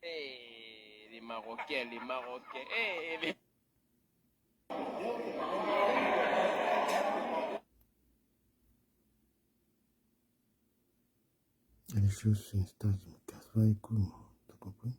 Hey, les Marocains, les Marocains. Hey, les... Il y a des choses sur Insta qui me cassent pas les couilles, moi. T'as compris?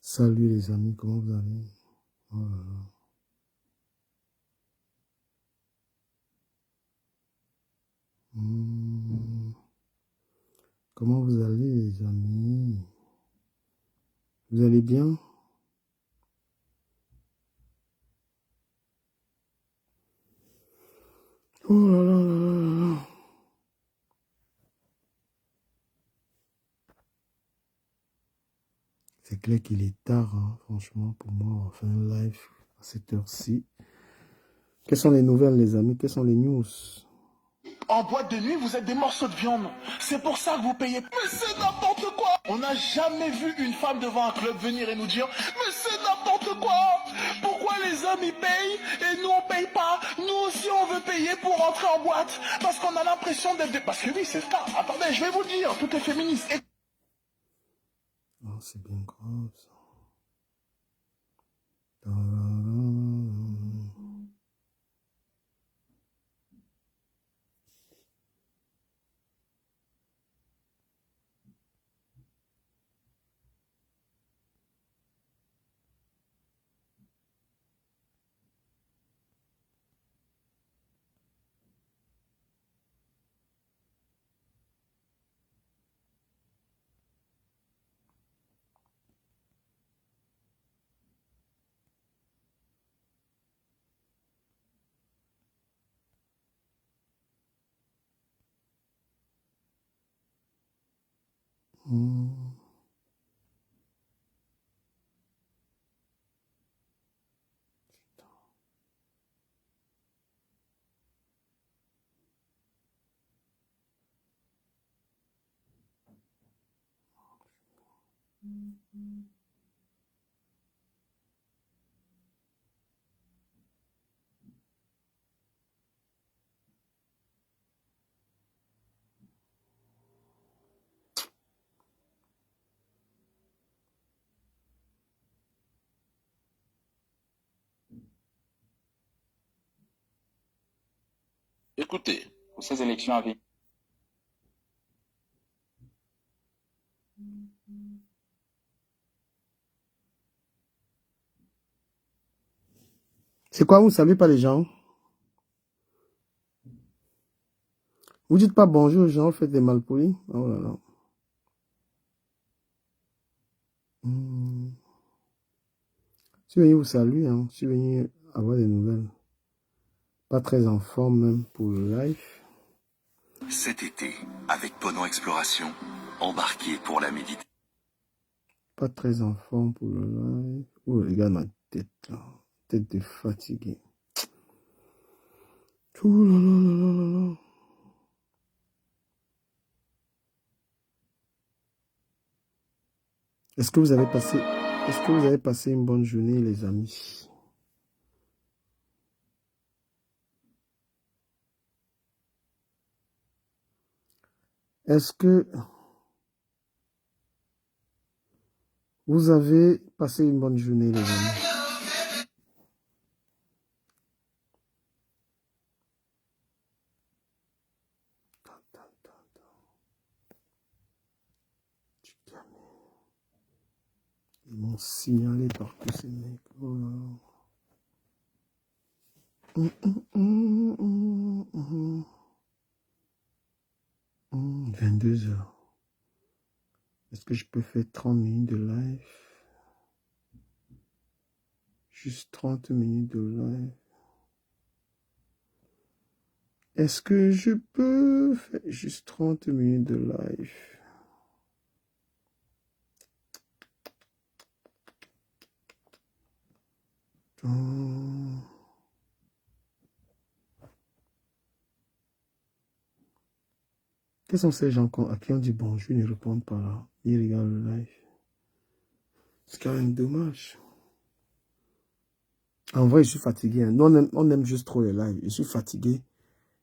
Salut les amis, comment vous allez? Oh là là. Comment vous allez les amis? Vous allez bien? Oh là là là là là. C'est clair qu'il est tard, hein, franchement, pour moi, on fait un live à cette heure-ci. Quelles sont les nouvelles, les amis? Quelles sont les news? En boîte de nuit, vous êtes des morceaux de viande. C'est pour ça que vous payez. Mais c'est n'importe quoi. On n'a jamais vu une femme devant un club venir et nous dire mais c'est n'importe quoi. Pourquoi les hommes ils payent et nous on paye pas? Nous aussi on veut payer pour rentrer en boîte. Parce qu'on a l'impression d'être... Parce que oui, c'est ça. Attendez, je vais vous le dire. Tout est féministe. Et... Oh, c'est bien grave, ça. Écoutez, pour ces élections à venir. C'est quoi, vous ne savez pas les gens? Vous dites pas bonjour aux gens, vous faites des malpolis? Oh là là. Je suis venu vous saluer, hein. Je suis venu avoir des nouvelles. Pas très en forme même pour le live. Cet été, avec Ponant Exploration, embarquez pour la méditation. Pas très en forme pour le live. Oh, les gars, ma tête, là. Tête de fatigué. Oh là là là là là là. Est-ce que vous avez passé une bonne journée, les amis? Est-ce que vous avez passé une bonne journée, les amis? Ils m'ont signalés par tous ces mecs. Oh là là. 22 heures. Est-ce que je peux faire 30 minutes de live? Juste 30 minutes de live. Est-ce que je peux faire juste 30 minutes de live? Quels sont ces gens à qui on dit bonjour, ils ne répondent pas là? Ils regardent le live. C'est quand même dommage. En vrai, je suis fatigué. Hein. Nous, on aime juste trop les lives. Je suis fatigué.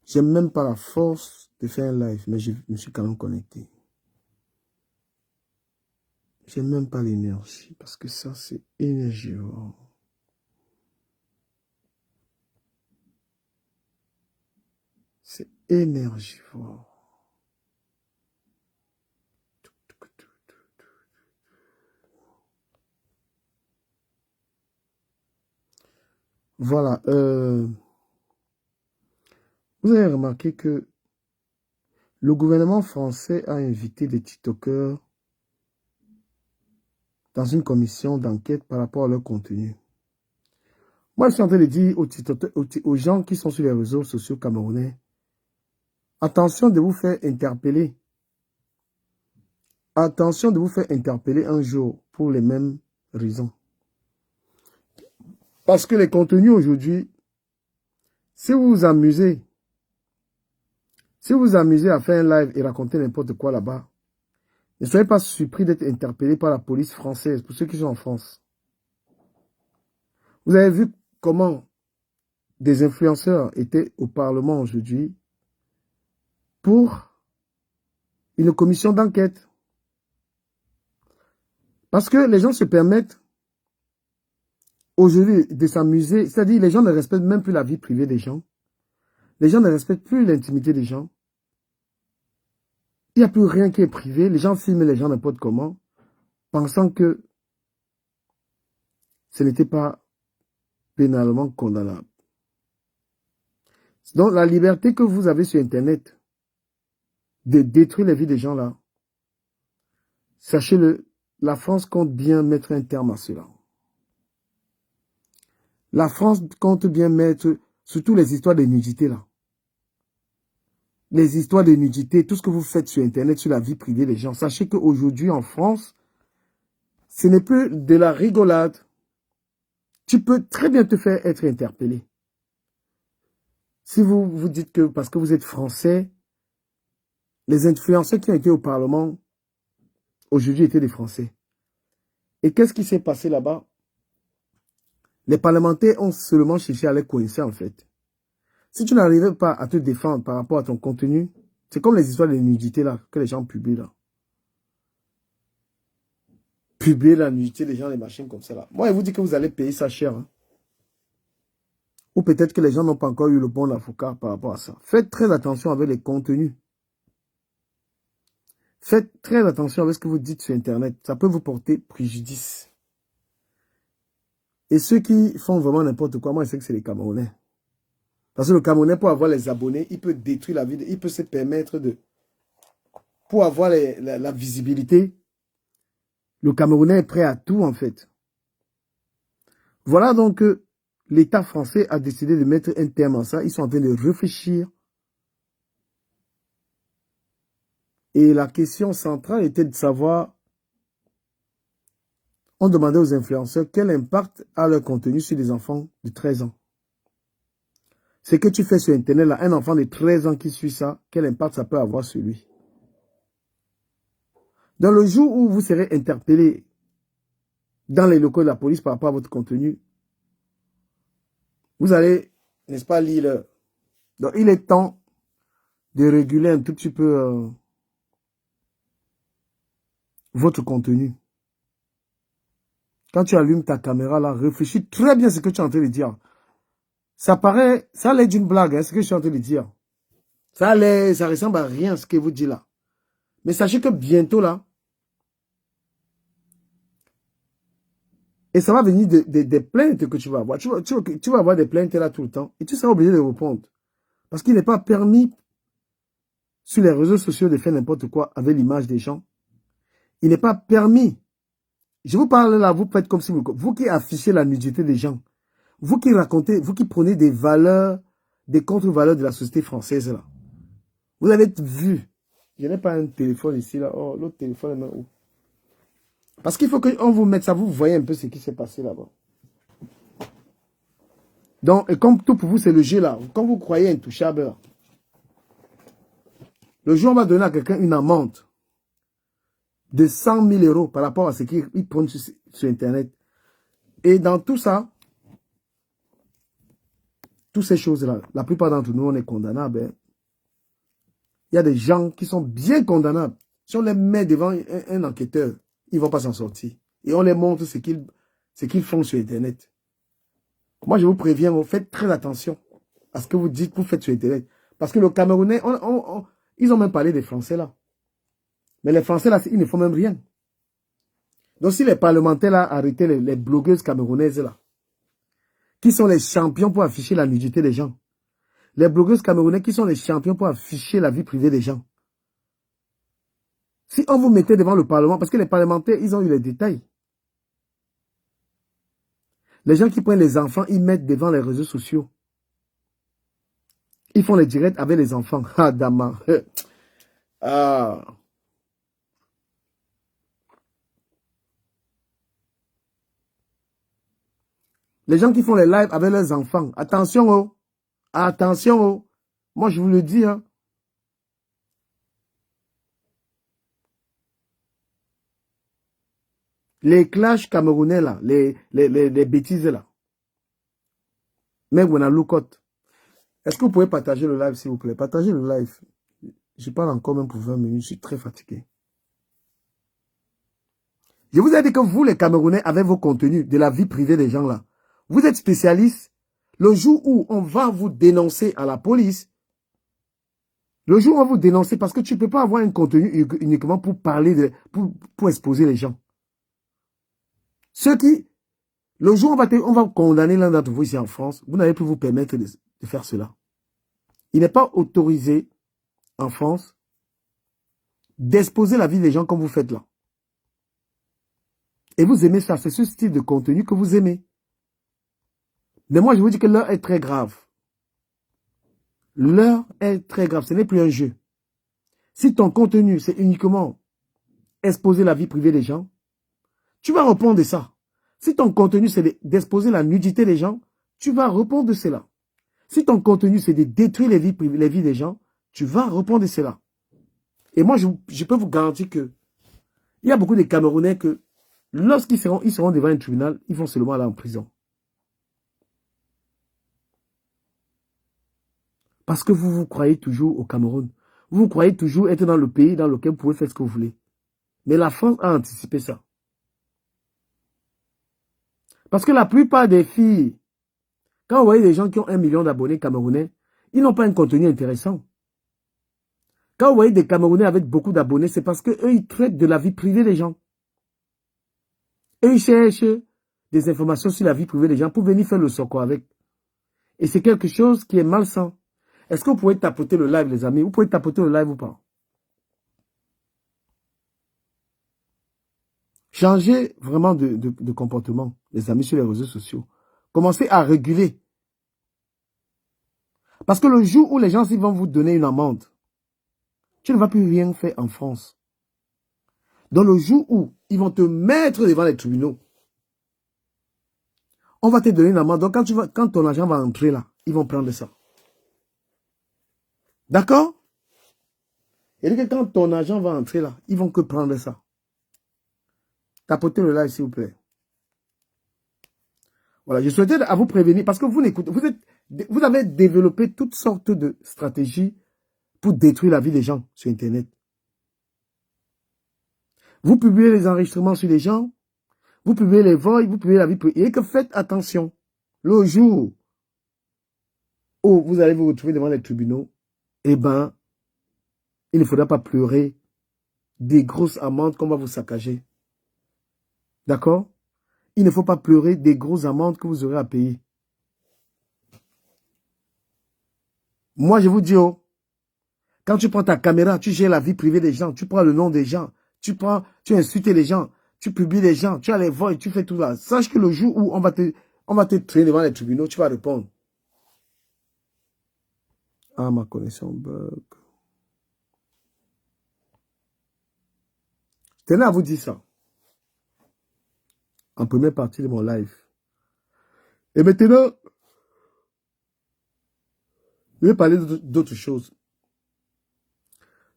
J'aime même pas la force de faire un live, mais je me suis quand même connecté. J'aime même pas l'énergie, parce que ça, c'est énergivore. C'est énergivore. Voilà. Vous avez remarqué que le gouvernement français a invité des TikTokers dans une commission d'enquête par rapport à leur contenu. Moi, je suis en train de dire aux gens qui sont sur les réseaux sociaux camerounais, attention de vous faire interpeller. Attention de vous faire interpeller un jour pour les mêmes raisons. Parce que les contenus aujourd'hui, si vous vous amusez à faire un live et raconter n'importe quoi là-bas, ne soyez pas surpris d'être interpellé par la police française, pour ceux qui sont en France. Vous avez vu comment des influenceurs étaient au Parlement aujourd'hui pour une commission d'enquête. Parce que les gens se permettent aujourd'hui de s'amuser, c'est-à-dire les gens ne respectent même plus la vie privée des gens. Les gens ne respectent plus l'intimité des gens. Il n'y a plus rien qui est privé. Les gens filment les gens n'importe comment, pensant que ce n'était pas pénalement condamnable. Donc la liberté que vous avez sur Internet de détruire les vies des gens là, sachez-le, la France compte bien mettre un terme à cela. La France compte bien mettre, surtout les histoires de nudité là. Les histoires de nudité, tout ce que vous faites sur Internet, sur la vie privée des gens. Sachez qu'aujourd'hui en France, ce n'est plus de la rigolade. Tu peux très bien te faire être interpellé. Si vous vous dites que parce que vous êtes français, les influenceurs qui ont été au Parlement, aujourd'hui étaient des Français. Et qu'est-ce qui s'est passé là-bas? Les parlementaires ont seulement cherché à les coincer en fait. Si tu n'arrives pas à te défendre par rapport à ton contenu, c'est comme les histoires de nudité là, que les gens publient là. Publier la nudité des gens, les machines comme ça là. Moi, je vous dis que vous allez payer ça cher. Hein. Ou peut-être que les gens n'ont pas encore eu le bon avocat par rapport à ça. Faites très attention avec les contenus. Faites très attention avec ce que vous dites sur Internet. Ça peut vous porter préjudice. Et ceux qui font vraiment n'importe quoi, moi je sais que c'est les Camerounais. Parce que le Camerounais, pour avoir les abonnés, il peut détruire la vie, il peut se permettre de... Pour avoir la visibilité, le Camerounais est prêt à tout en fait. Voilà donc que l'État français a décidé de mettre un terme à ça. Ils sont en train de réfléchir. Et la question centrale était de savoir... On demandait aux influenceurs quel impact a leur contenu sur les enfants de 13 ans. Ce que tu fais sur Internet, là, un enfant de 13 ans qui suit ça, quel impact ça peut avoir sur lui? Dans le jour où vous serez interpellé dans les locaux de la police par rapport à votre contenu, vous allez, n'est-ce pas, lire. Donc, il est temps de réguler un tout petit peu votre contenu. Quand tu allumes ta caméra, là, réfléchis très bien ce que tu es en train de dire. Ça paraît, ça a l'air d'une blague, hein, ce que je suis en train de dire. Ça ressemble à rien ce que vous dites là. Mais sachez que bientôt là, Et ça va venir des plaintes que tu vas avoir. Tu vas avoir des plaintes là tout le temps. Et tu seras obligé de répondre. Parce qu'il n'est pas permis sur les réseaux sociaux de faire n'importe quoi avec l'image des gens. Il n'est pas permis. Je vous parle là, vous faites comme si vous qui affichez la nudité des gens, vous qui racontez, vous qui prenez des valeurs, des contre-valeurs de la société française là. Vous avez vu. Je n'ai pas un téléphone ici là. Oh, l'autre téléphone est où? Parce qu'il faut qu'on vous mette ça, vous voyez un peu ce qui s'est passé là-bas. Donc, et comme tout pour vous, c'est le jeu là. Quand vous croyez intouchable là, le jour où on va donner à quelqu'un une amende de 100 000 € par rapport à ce qu'il prend sur Internet. Et dans tout ça, toutes ces choses-là, la plupart d'entre nous, on est condamnables. Hein. Il y a des gens qui sont bien condamnables. Si on les met devant un enquêteur, ils ne vont pas s'en sortir. Et on les montre ce qu'ils font sur Internet. Moi, je vous préviens, faites très attention à ce que vous dites, vous faites sur Internet. Parce que le Camerounais, ils ont même parlé des Français là. Mais les Français là, ils ne font même rien. Donc si les parlementaires là arrêtaient les blogueuses camerounaises là, qui sont les champions pour afficher la nudité des gens. Les blogueuses camerounaises qui sont les champions pour afficher la vie privée des gens. Si on vous mettait devant le Parlement, parce que les parlementaires, ils ont eu les détails. Les gens qui prennent les enfants, ils mettent devant les réseaux sociaux. Ils font les directs avec les enfants. Ah, Dama. Ah. Les gens qui font les lives avec leurs enfants. Attention, oh. Attention, oh. Moi, je vous le dis, hein. Les clashs camerounais, là, les bêtises, là. Mais on a lookot. Est-ce que vous pouvez partager le live, s'il vous plaît? Partagez le live. Je parle encore même pour 20 minutes. Je suis très fatigué. Je vous ai dit que vous, les Camerounais, avec vos contenus de la vie privée des gens, là, vous êtes spécialistes. Le jour où on va vous dénoncer à la police, le jour où on va vous dénoncer, parce que tu ne peux pas avoir un contenu uniquement pour parler, pour exposer les gens. Le jour où on va condamner l'un d'entre vous ici en France, vous n'allez plus vous permettre de faire cela. Il n'est pas autorisé en France d'exposer la vie des gens comme vous faites là. Et vous aimez ça, c'est ce style de contenu que vous aimez. Mais moi, je vous dis que l'heure est très grave. L'heure est très grave, ce n'est plus un jeu. Si ton contenu, c'est uniquement exposer la vie privée des gens, tu vas répondre de ça. Si ton contenu, c'est d'exposer la nudité des gens, tu vas répondre de cela. Si ton contenu, c'est de détruire les vies des gens, tu vas répondre de cela. Et moi, je peux vous garantir que il y a beaucoup de Camerounais que lorsqu'ils seront devant un tribunal, ils vont seulement aller en prison. Parce que vous croyez toujours au Cameroun. Vous croyez toujours être dans le pays dans lequel vous pouvez faire ce que vous voulez. Mais la France a anticipé ça. Parce que la plupart des filles, quand vous voyez des gens qui ont 1 million d'abonnés camerounais, ils n'ont pas un contenu intéressant. Quand vous voyez des Camerounais avec beaucoup d'abonnés, c'est parce qu'eux, ils traitent de la vie privée des gens. Eux, ils cherchent des informations sur la vie privée des gens pour venir faire le soco avec. Et c'est quelque chose qui est malsain. Est-ce que vous pouvez tapoter le live, les amis? Vous pouvez tapoter le live ou pas? Changez vraiment de comportement, les amis, sur les réseaux sociaux. Commencez à réguler. Parce que le jour où les gens vont vous donner une amende, tu ne vas plus rien faire en France. Dans le jour où ils vont te mettre devant les tribunaux, on va te donner une amende. Donc quand ton argent va entrer là, ils vont prendre ça. D'accord? Et que quand ton argent va entrer là, ils vont que prendre ça. Tapotez le live, s'il vous plaît. Voilà, je souhaitais à vous prévenir parce que vous n'écoutez, vous avez développé toutes sortes de stratégies pour détruire la vie des gens sur Internet. Vous publiez les enregistrements sur les gens, vous publiez les vols, vous publiez la vie privée. Et que faites attention. Le jour où vous allez vous retrouver devant les tribunaux, eh ben, il ne faudra pas pleurer des grosses amendes qu'on va vous saccager. D'accord? il ne faut pas pleurer des grosses amendes que vous aurez à payer. Moi, je vous dis, oh, quand tu prends ta caméra, tu gères la vie privée des gens, tu prends le nom des gens, tu insultes les gens, tu publies les gens, tu as les voix et tu fais tout ça. Sache que le jour où on va te traîner devant les tribunaux, tu vas répondre. Ah, ma connexion bug. Je tenais à vous dire ça. En première partie de mon live. Et maintenant, je vais parler d'autre chose.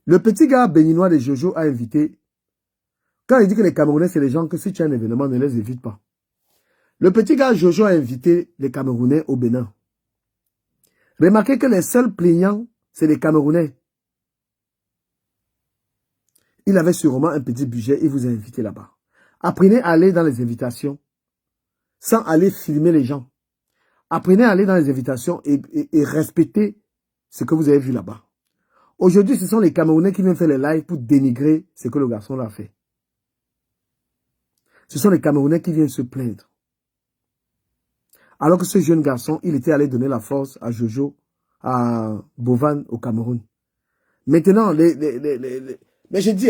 Le petit gars béninois de Jojo a invité. Quand il dit que les Camerounais, c'est les gens que si tu as un événement, ne les évite pas. Le petit gars Jojo a invité les Camerounais au Bénin. Remarquez que les seuls plaignants, c'est les Camerounais. Il avait sûrement un petit budget, il vous a invité là-bas. Apprenez à aller dans les invitations sans aller filmer les gens. Apprenez à aller dans les invitations et respecter ce que vous avez vu là-bas. Aujourd'hui, ce sont les Camerounais qui viennent faire les lives pour dénigrer ce que le garçon l'a fait. Ce sont les Camerounais qui viennent se plaindre. Alors que ce jeune garçon, il était allé donner la force à Jojo, à Bovan au Cameroun. Maintenant, mais je dis,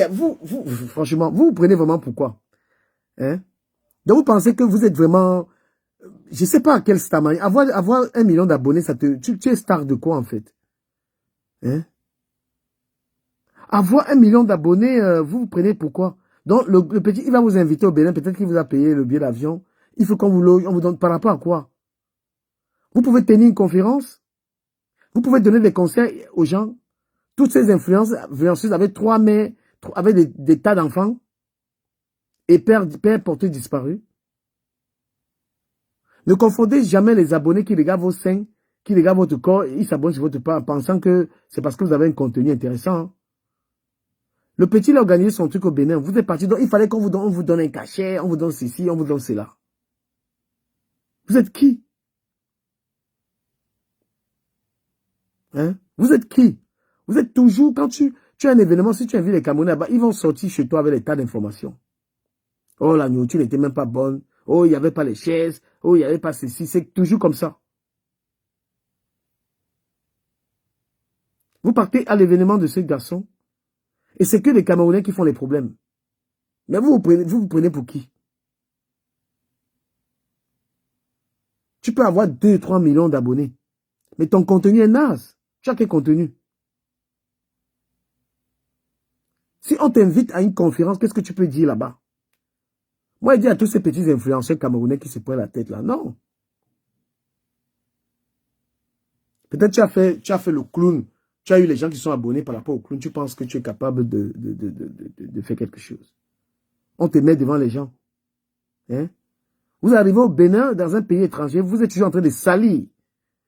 franchement, vous prenez vraiment pourquoi? Hein? Donc vous pensez que vous êtes vraiment, je ne sais pas à quel star. Avoir 1 million d'abonnés, tu es star de quoi en fait? Hein? Avoir 1 million d'abonnés, vous prenez pourquoi? Donc le petit, il va vous inviter au Bénin, peut-être qu'il vous a payé le billet d'avion. Il faut qu'on vous donne par rapport à quoi? Vous pouvez tenir une conférence, vous pouvez donner des conseils aux gens. Toutes ces influenceuses avaient 3 mères, avaient des tas d'enfants et père porté disparu. Ne confondez jamais les abonnés qui regardent vos seins, qui regardent votre corps, ils s'abonnent sur votre page, pensant que c'est parce que vous avez un contenu intéressant. Le petit, il a organisé son truc au Bénin. Vous êtes parti, donc il fallait qu'on vous donne un cachet, on vous donne ceci, on vous donne cela. Vous êtes qui? Hein? Vous êtes qui? Vous êtes toujours, quand tu as un événement, si tu invites les Camerounais là-bas, ils vont sortir chez toi avec des tas d'informations. Oh, la nourriture n'était même pas bonne. Oh, il n'y avait pas les chaises. Oh, il n'y avait pas ceci. C'est toujours comme ça. Vous partez à l'événement de ce garçon et c'est que les Camerounais qui font les problèmes. Mais vous vous prenez pour qui? Tu peux avoir 2-3 millions d'abonnés. Mais ton contenu est naze. Tu as quel contenu? Si on t'invite à une conférence, qu'est-ce que tu peux dire là-bas? Moi, je dis à tous ces petits influenceurs camerounais qui se prennent la tête là, non. Peut-être tu as fait le clown. Tu as eu les gens qui sont abonnés par rapport au clown. Tu penses que tu es capable de faire quelque chose. On te met devant les gens. Hein? Vous arrivez au Bénin, dans un pays étranger, vous êtes toujours en train de salir.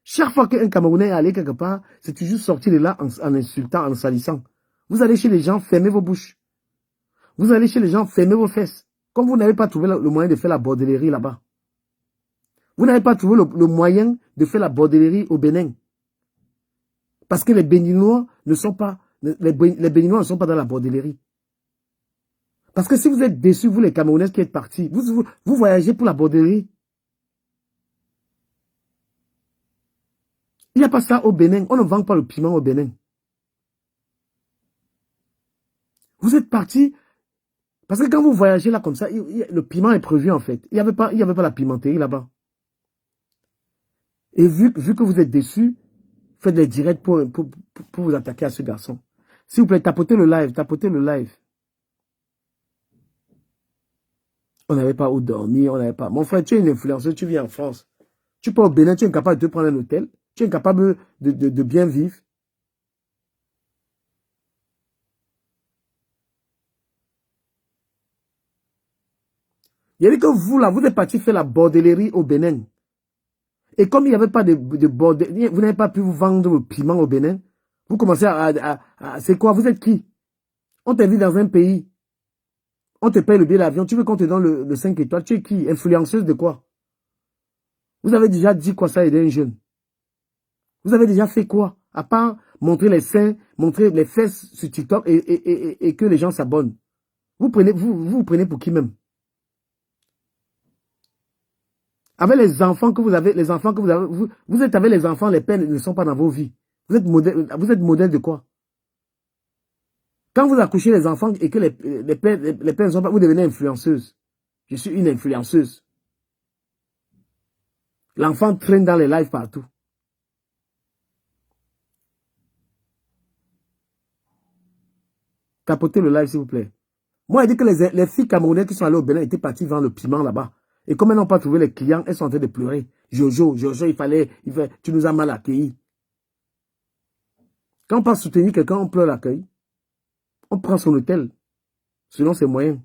Chaque fois qu'un Camerounais est allé quelque part, c'est toujours sorti de là en insultant, en salissant. Vous allez chez les gens, fermez vos bouches. Vous allez chez les gens, fermez vos fesses. Comme vous n'avez pas trouvé le moyen de faire la bordellerie là-bas. Vous n'avez pas trouvé le moyen de faire la bordellerie au Bénin. Parce que les Béninois ne sont pas, les Béninois ne sont pas dans la bordellerie. Parce que si vous êtes déçus, vous les Camerounais qui êtes partis, vous voyagez pour la bordellerie. Il n'y a pas ça au Bénin. On ne vend pas le piment au Bénin. Vous êtes partis, parce que quand vous voyagez là comme ça, le piment est prévu en fait. Il n'y avait pas la pimenterie là-bas. Et vu que vous êtes déçus, faites des directs pour vous attaquer à ce garçon. S'il vous plaît, tapotez le live, tapotez le live. On n'avait pas où dormir, on n'avait pas. Mon frère, tu es une influenceuse, tu vis en France. Tu pars au Bénin, tu es incapable de te prendre un hôtel. Tu es incapable de bien vivre. Il y a dit que vous, là, vous êtes parti faire la bordellerie au Bénin. Et comme il n'y avait pas de bordellerie, vous n'avez pas pu vous vendre le piment au Bénin. Vous commencez c'est quoi? Vous êtes qui? On t'invite dans un pays. On te paye le billet d'avion. Tu veux qu'on te donne le 5 étoiles. Tu es qui? Influenceuse de quoi? Vous avez déjà dit quoi ça aider un jeune? Vous avez déjà fait quoi? À part montrer les seins, montrer les fesses sur TikTok et que les gens s'abonnent. Vous prenez pour qui même? Avec les enfants que vous avez, vous êtes avec les enfants, les pères ne sont pas dans vos vies. Vous êtes modèle de quoi? Quand vous accouchez les enfants et que les pères ne sont pas, vous devenez influenceuse. Je suis une influenceuse. L'enfant traîne dans les lives partout. Tapotez le live, s'il vous plaît. Moi, je dis que les filles camerounaises qui sont allées au Bénin étaient parties vendre le piment là-bas. Et comme elles n'ont pas trouvé les clients, elles sont en train de pleurer. Jojo, tu nous as mal accueillis. Quand on passe soutenir quelqu'un, on pleure l'accueil. On prend son hôtel, selon ses moyens.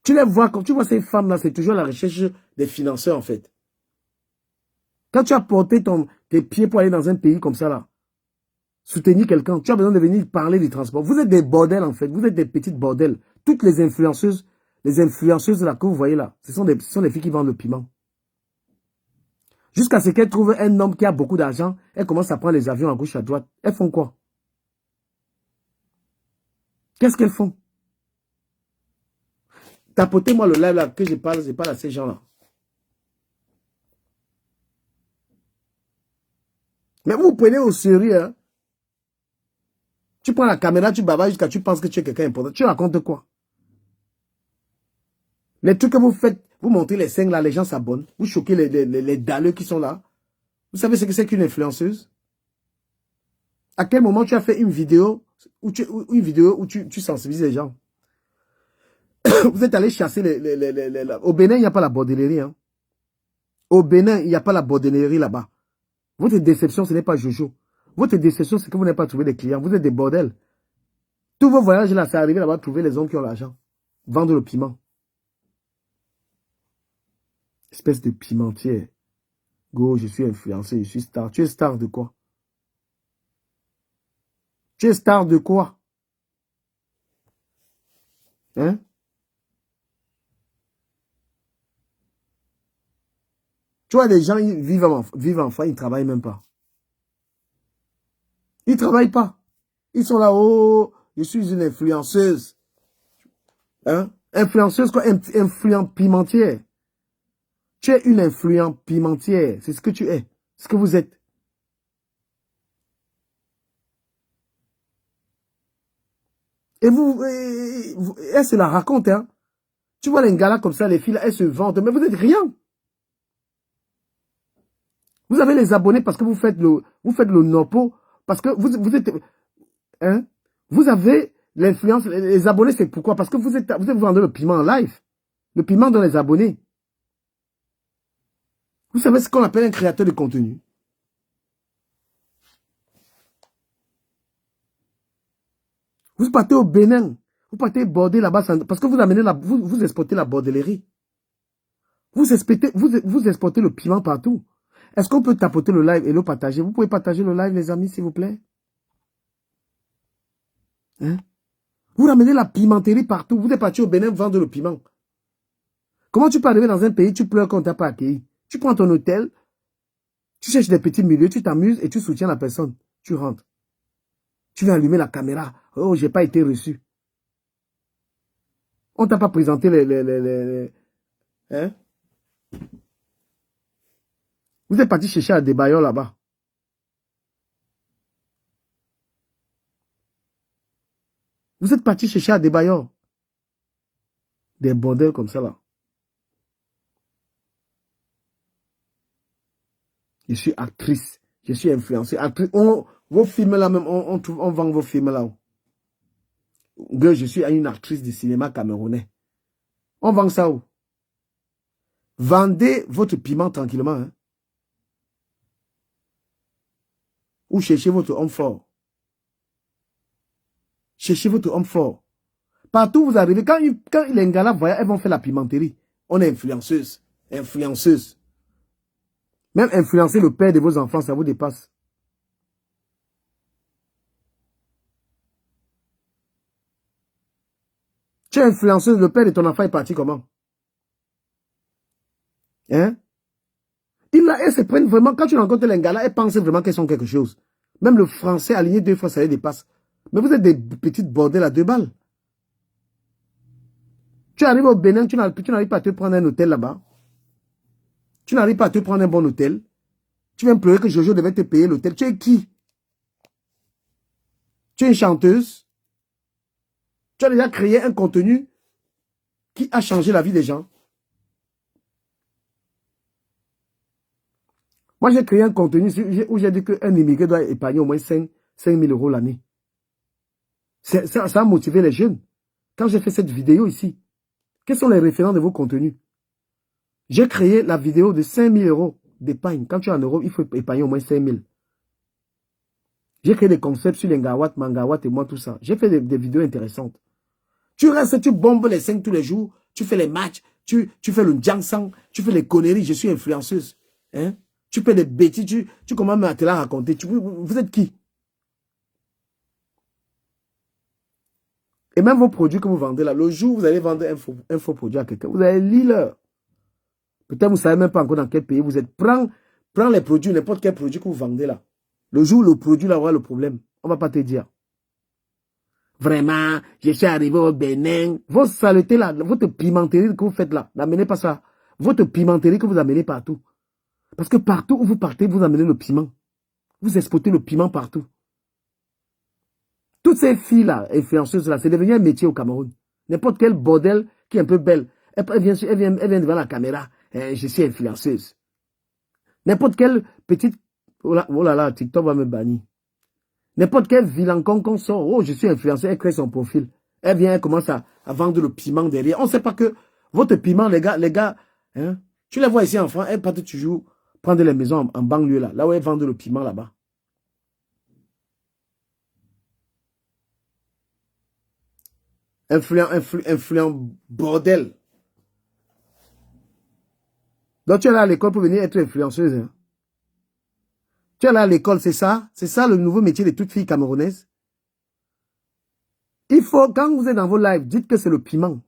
Tu les vois, quand tu vois ces femmes-là, c'est toujours la recherche des financeurs, en fait. Quand tu as porté tes pieds pour aller dans un pays comme ça, là, soutenir quelqu'un, tu as besoin de venir parler du transport. Vous êtes des bordels, en fait. Vous êtes des petites bordels. Toutes les influenceuses là, que vous voyez là, ce sont des filles qui vendent le piment. Jusqu'à ce qu'elles trouvent un homme qui a beaucoup d'argent, elles commencent à prendre les avions à gauche, à droite. Elles font quoi? Qu'est-ce qu'elles font? Tapotez-moi le live là que je parle à ces gens-là. Mais vous prenez au sérieux, hein? Tu prends la caméra, tu bavardes jusqu'à tu penses que tu es quelqu'un d'important. Tu racontes quoi? Les trucs que vous faites, vous montrez les scènes là, les gens s'abonnent. Vous choquez les dalleux qui sont là. Vous savez ce que c'est qu'une influenceuse? À quel moment tu as fait une vidéo où tu sensibilises les gens? Vous êtes allé chasser Au Bénin, il n'y a pas la bordellerie. Hein. Au Bénin, il n'y a pas la bordellerie là-bas. Votre déception, ce n'est pas Jojo. Votre déception, c'est que vous n'avez pas trouvé des clients. Vous êtes des bordels. Tous vos voyages là, c'est arrivé là-bas, trouver les hommes qui ont l'argent. Vendre le piment. Espèce de pimentière. Go, je suis influencé, je suis star. Tu es star de quoi? Tu es star de quoi? Hein? Tu vois, des gens, ils vivent enfant, ils ne travaillent même pas. Ils ne travaillent pas. Ils sont là, oh, je suis une influenceuse. Hein? Influenceuse quoi? Influent pimentière. Tu es une influent pimentière. C'est ce que tu es. C'est ce que vous êtes. Et elle se la raconte, hein. Tu vois les gars là comme ça, les filles là, elles se vendent, mais vous n'êtes rien. Vous avez les abonnés parce que vous faites le nopo, parce que vous êtes, hein. Vous avez l'influence, les abonnés, c'est pourquoi? Parce que vous vendez le piment en live. Le piment dans les abonnés. Vous savez ce qu'on appelle un créateur de contenu? Vous partez au Bénin, vous partez border là-bas, parce que vous amenez vous exportez la bordellerie. Vous exportez le piment partout. Est-ce qu'on peut tapoter le live et le partager? Vous pouvez partager le live, les amis, s'il vous plaît? Hein? Vous ramenez la pimenterie partout. Vous êtes parti au Bénin vendre le piment. Comment tu peux arriver dans un pays, tu pleures qu'on ne t'a pas accueilli? Tu prends ton hôtel, tu cherches des petits milieux, tu t'amuses et tu soutiens la personne. Tu rentres. Tu viens allumer la caméra. Oh, j'ai pas été reçu. On t'a pas présenté hein? Vous êtes parti chercher à des bailleurs là-bas. Vous êtes parti chercher à des bailleurs. Des bordels comme ça là. Je suis actrice. Je suis influencée. Actrice. Vos films là même, on vend vos films là. Je suis une actrice de cinéma camerounais. On vend ça où? Vendez votre piment tranquillement. Hein? Ou cherchez votre homme fort. Cherchez votre homme fort. Partout où vous arrivez, quand les gars là voient, elles vont faire la pimenterie. On est influenceuse. Influenceuse. Même influencer le père de vos enfants, ça vous dépasse. Tu es influenceuse, le père de ton enfant est parti comment? Hein? Elles se prennent vraiment, quand tu rencontres les gars là, elles pensent vraiment qu'elles sont quelque chose. Même le français aligné 2 fois, ça les dépasse. Mais vous êtes des petites bordels à 2 balles. Tu arrives au Bénin, tu n'arrives pas à te prendre un hôtel là-bas. Tu n'arrives pas à te prendre un bon hôtel. Tu viens pleurer que Jojo devait te payer l'hôtel. Tu es qui? Tu es une chanteuse. Tu as déjà créé un contenu qui a changé la vie des gens. Moi, j'ai créé un contenu où j'ai dit qu'un immigré doit épargner au moins 5 000 € l'année. Ça a motivé les jeunes. Quand j'ai fait cette vidéo ici, quels sont les référents de vos contenus? J'ai créé la vidéo de 5 000 € d'épargne. Quand tu es en Europe, il faut épargner au moins 5 000. J'ai créé des concepts sur les Ngawat, Mangawat et moi, tout ça. J'ai fait des vidéos intéressantes. Tu restes, tu bombes les 5 tous les jours, tu fais les matchs, tu fais le jiangsang, tu fais les conneries, je suis influenceuse. Hein? Tu fais des bêtises, tu commences à te la raconter. Vous êtes qui? Et même vos produits que vous vendez là, le jour où vous allez vendre un faux produit à quelqu'un, vous allez lire. Peut-être vous ne savez même pas encore dans quel pays vous êtes. Prends les produits, n'importe quel produit que vous vendez là. Le jour où le produit là aura le problème, on ne va pas te dire. Vraiment, je suis arrivé au Bénin. Vos saletés là, votre pimenterie que vous faites là, n'amenez pas ça. Votre pimenterie que vous amenez partout. Parce que partout où vous partez, vous amenez le piment. Vous exportez le piment partout. Toutes ces filles-là, influenceuses-là, c'est devenu un métier au Cameroun. N'importe quel bordel qui est un peu belle, elle vient devant la caméra. Je suis influenceuse. N'importe quelle petite... Oh là là, TikTok va me bannir. N'importe quel vilain qu'on sort. Oh, je suis influenceuse, elle crée son profil. Elle vient, elle commence à vendre le piment derrière. On ne sait pas que votre piment, les gars, hein, tu les vois ici en France, elles partent toujours prendre les maisons en banlieue là où elles vendent le piment là-bas. Influent bordel. Donc tu es là à l'école pour venir être influenceuse. Hein? Tu es là à l'école, c'est ça? C'est ça le nouveau métier de toute fille camerounaise? Il faut, quand vous êtes dans vos lives, dites que c'est le piment.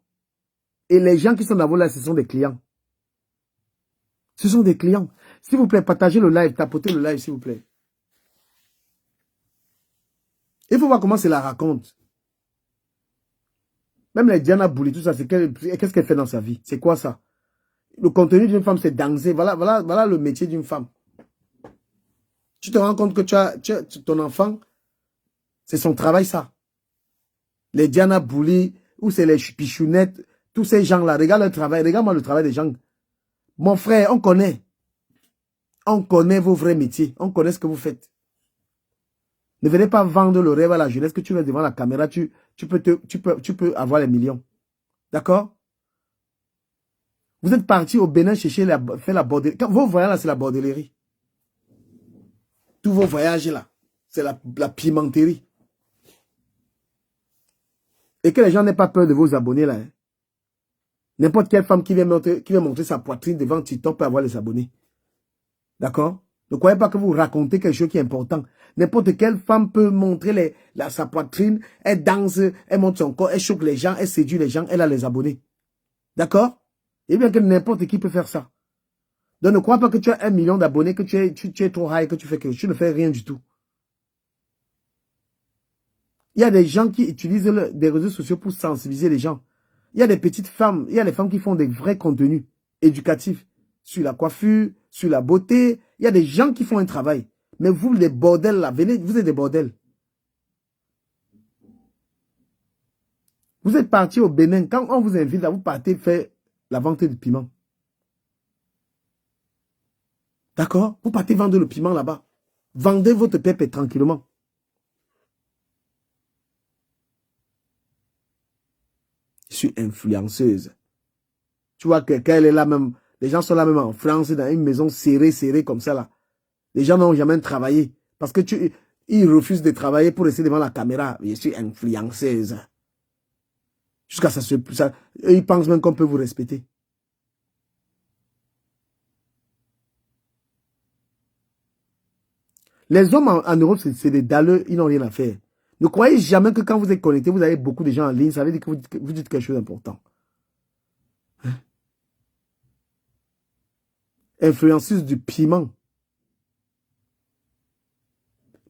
Et les gens qui sont dans vos lives, ce sont des clients. Ce sont des clients. S'il vous plaît, partagez le live, tapotez le live, s'il vous plaît. Il faut voir comment c'est la raconte. Même les Diana Bouli, tout ça, qu'est-ce qu'elle fait dans sa vie? C'est quoi ça? Le contenu d'une femme, c'est danser. Voilà le métier d'une femme. Tu te rends compte que ton enfant, c'est son travail, ça. Les Diana Bouli, ou c'est les pichounettes, tous ces gens-là, regarde leur travail, regarde-moi le travail des gens. Mon frère, on connaît. On connaît vos vrais métiers. On connaît ce que vous faites. Ne venez pas vendre le rêve à la jeunesse que tu vas devant la caméra, tu peux avoir les millions. D'accord? Vous êtes parti au Bénin chercher faire la bordellerie. Vos voyages là, c'est la bordellerie. Tous vos voyages là, c'est la pimenterie. Et que les gens n'aient pas peur de vos abonnés là. Hein. N'importe quelle femme qui vient montrer sa poitrine devant TikTok peut avoir les abonnés. D'accord? Ne croyez pas que vous racontez quelque chose qui est important. N'importe quelle femme peut montrer sa poitrine, elle danse, elle montre son corps, elle choque les gens, elle séduit les gens, elle a les abonnés. D'accord? Et bien que n'importe qui peut faire ça. Donc ne crois pas que tu as 1 million d'abonnés, que tu es trop high, que tu fais quelque chose. Tu ne fais rien du tout. Il y a des gens qui utilisent des réseaux sociaux pour sensibiliser les gens. Il y a des petites femmes, il y a des femmes qui font des vrais contenus éducatifs sur la coiffure, sur la beauté. Il y a des gens qui font un travail. Mais vous, les bordels là, venez, vous êtes des bordels. Vous êtes partis au Bénin. Quand on vous invite là, vous partez faire la vente de piment. D'accord? Vous partez vendre le piment là-bas. Vendez votre pépé tranquillement. Je suis influenceuse. Tu vois qu'elle est là même. Les gens sont là même en France, dans une maison serrée comme ça là. Les gens n'ont jamais travaillé. Parce que ils refusent de travailler pour rester devant la caméra. Je suis influenceuse. Jusqu'à ça, ils pensent même qu'on peut vous respecter. Les hommes en Europe, c'est des dalleux, ils n'ont rien à faire. Ne croyez jamais que quand vous êtes connecté, vous avez beaucoup de gens en ligne, ça veut dire que vous dites quelque chose d'important. Hein? Influenceuse du piment.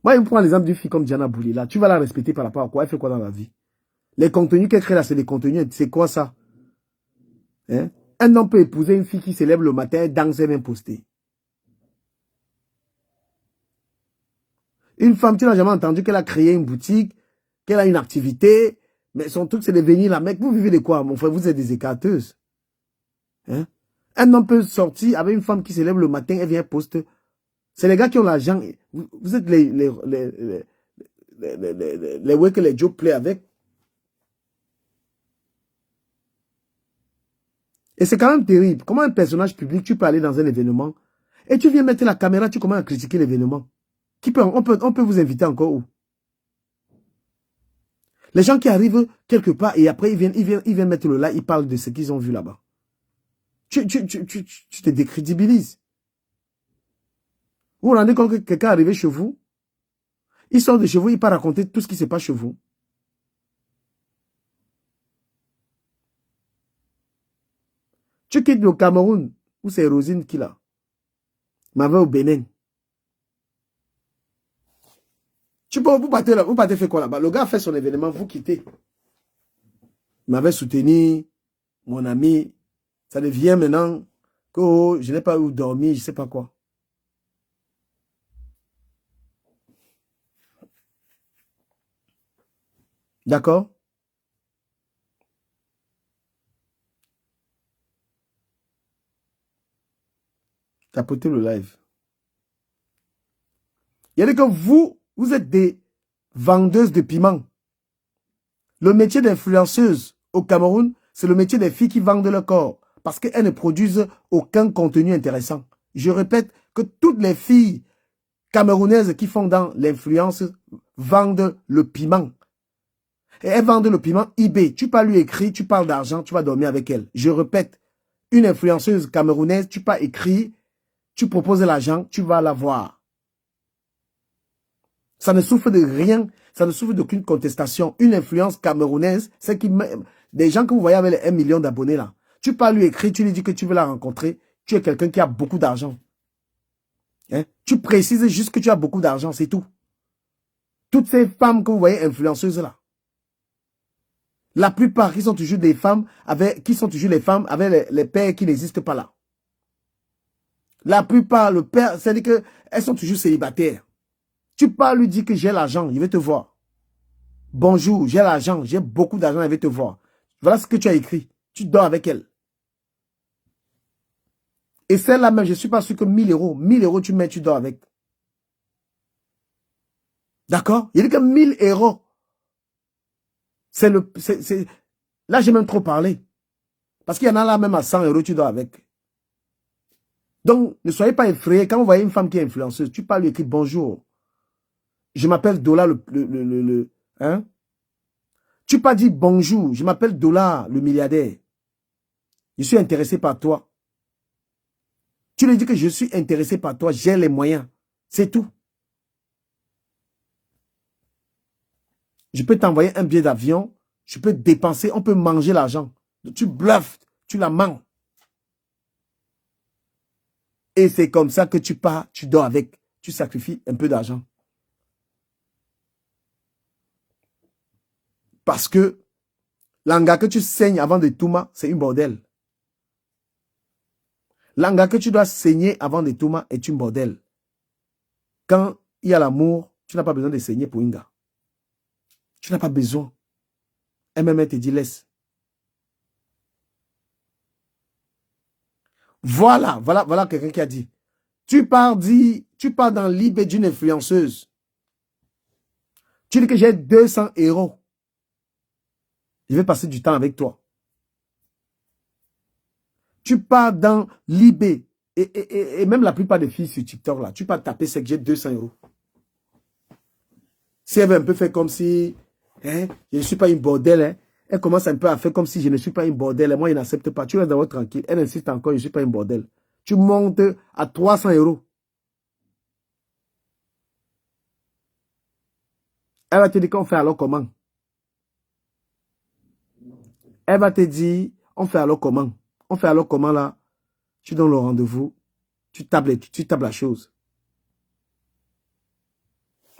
Moi, je me prends l'exemple d'une fille comme Diana Bouli, là. Tu vas la respecter par rapport à quoi? Elle fait quoi dans la vie? Les contenus qu'elle crée là, c'est des contenus. C'est quoi ça? Hein? Un homme peut épouser une fille qui se lève le matin et danse et même poster. Une femme, tu n'as jamais entendu qu'elle a créé une boutique, qu'elle a une activité, mais son truc c'est de venir là. Mec, vous vivez de quoi, mon frère? Vous êtes des écarteuses. Hein? Un homme peut sortir avec une femme qui se lève le matin et vient poster. C'est les gars qui ont l'argent. Vous êtes les ouais que les Joe play avec. Et c'est quand même terrible. Comment un personnage public, tu peux aller dans un événement et tu viens mettre la caméra, tu commences à critiquer l'événement. On peut vous inviter encore où? Les gens qui arrivent quelque part et après ils viennent mettre le like, ils parlent de ce qu'ils ont vu là-bas. Tu te décrédibilises. Vous vous rendez compte que quelqu'un est arrivé chez vous, il sort de chez vous, il part raconter tout ce qui se passe chez vous. Tu quittes le Cameroun, où c'est Rosine qui l'a. M'avait au Bénin. Vous partez faire quoi là-bas? Le gars a fait son événement, vous quittez. Il m'avait soutenu, mon ami. Ça devient maintenant que oh, je n'ai pas où dormir, je ne sais pas quoi. D'accord? Tapotez le live. Il y a dit que vous êtes des vendeuses de piments. Le métier d'influenceuse au Cameroun, c'est le métier des filles qui vendent leur corps parce qu'elles ne produisent aucun contenu intéressant. Je répète que toutes les filles camerounaises qui font dans l'influence vendent le piment. Et elles vendent le piment eBay. Tu pas lui écrire, tu parles d'argent, tu vas dormir avec elle. Je répète, une influenceuse camerounaise, tu pas écrit, tu proposes l'argent, tu vas la voir. Ça ne souffre de rien, ça ne souffre d'aucune contestation. Une influence camerounaise, c'est qui des gens que vous voyez avec les 1 million d'abonnés là. Tu pas lui écrire, tu lui dis que tu veux la rencontrer, tu es quelqu'un qui a beaucoup d'argent. Hein? Tu précises juste que tu as beaucoup d'argent, c'est tout. Toutes ces femmes que vous voyez influenceuses là, la plupart qui sont toujours des femmes avec les pères qui n'existent pas là. La plupart, le père, c'est-à-dire qu'elles sont toujours célibataires. Tu peux lui dire que j'ai l'argent, il veut te voir. Bonjour, j'ai l'argent, j'ai beaucoup d'argent, il veut te voir. Voilà ce que tu as écrit. Tu dors avec elle. Et celle-là même, je ne suis pas sûr que 1000 euros tu mets, tu dors avec. D'accord? Il dit que 1000 euros. Là, j'ai même trop parlé. Parce qu'il y en a là même à 100 euros, tu dors avec. Donc, ne soyez pas effrayés. Quand vous voyez une femme qui est influenceuse, tu peux lui écrire bonjour. Je m'appelle Dollar hein? Tu pas dit bonjour, je m'appelle Dollar le milliardaire. Je suis intéressé par toi. Tu lui dis que je suis intéressé par toi, j'ai les moyens. C'est tout. Je peux t'envoyer un billet d'avion, je peux dépenser, on peut manger l'argent. Tu bluffes, tu la mens. Et c'est comme ça que tu pars, tu dors avec, tu sacrifies un peu d'argent. Parce que l'anga que tu saignes avant de Touma, c'est une bordel. L'anga que tu dois saigner avant de Touma est une bordel. Quand il y a l'amour, tu n'as pas besoin de saigner pour Inga. Tu n'as pas besoin. MMM te dit laisse. Voilà quelqu'un qui a dit. Tu pars dans l'eBay d'une influenceuse. Tu dis que j'ai 200 euros. Je vais passer du temps avec toi. Tu pars dans l'eBay. Et même la plupart des filles sur TikTok, là, tu peux taper, c'est que j'ai 200 euros. Si elle veut un peu faire comme si, hein, je ne suis pas une bordel, hein, elle commence un peu à faire comme si je ne suis pas une bordel. Et moi, je n'accepte pas. Tu restes d'abord tranquille. Elle insiste encore, je ne suis pas une bordel. Tu montes à 300 euros. Elle va te dire qu'on fait alors comment? Elle va te dire, on fait alors comment? On fait alors comment là? Tu donnes le rendez-vous, tu tapes la chose.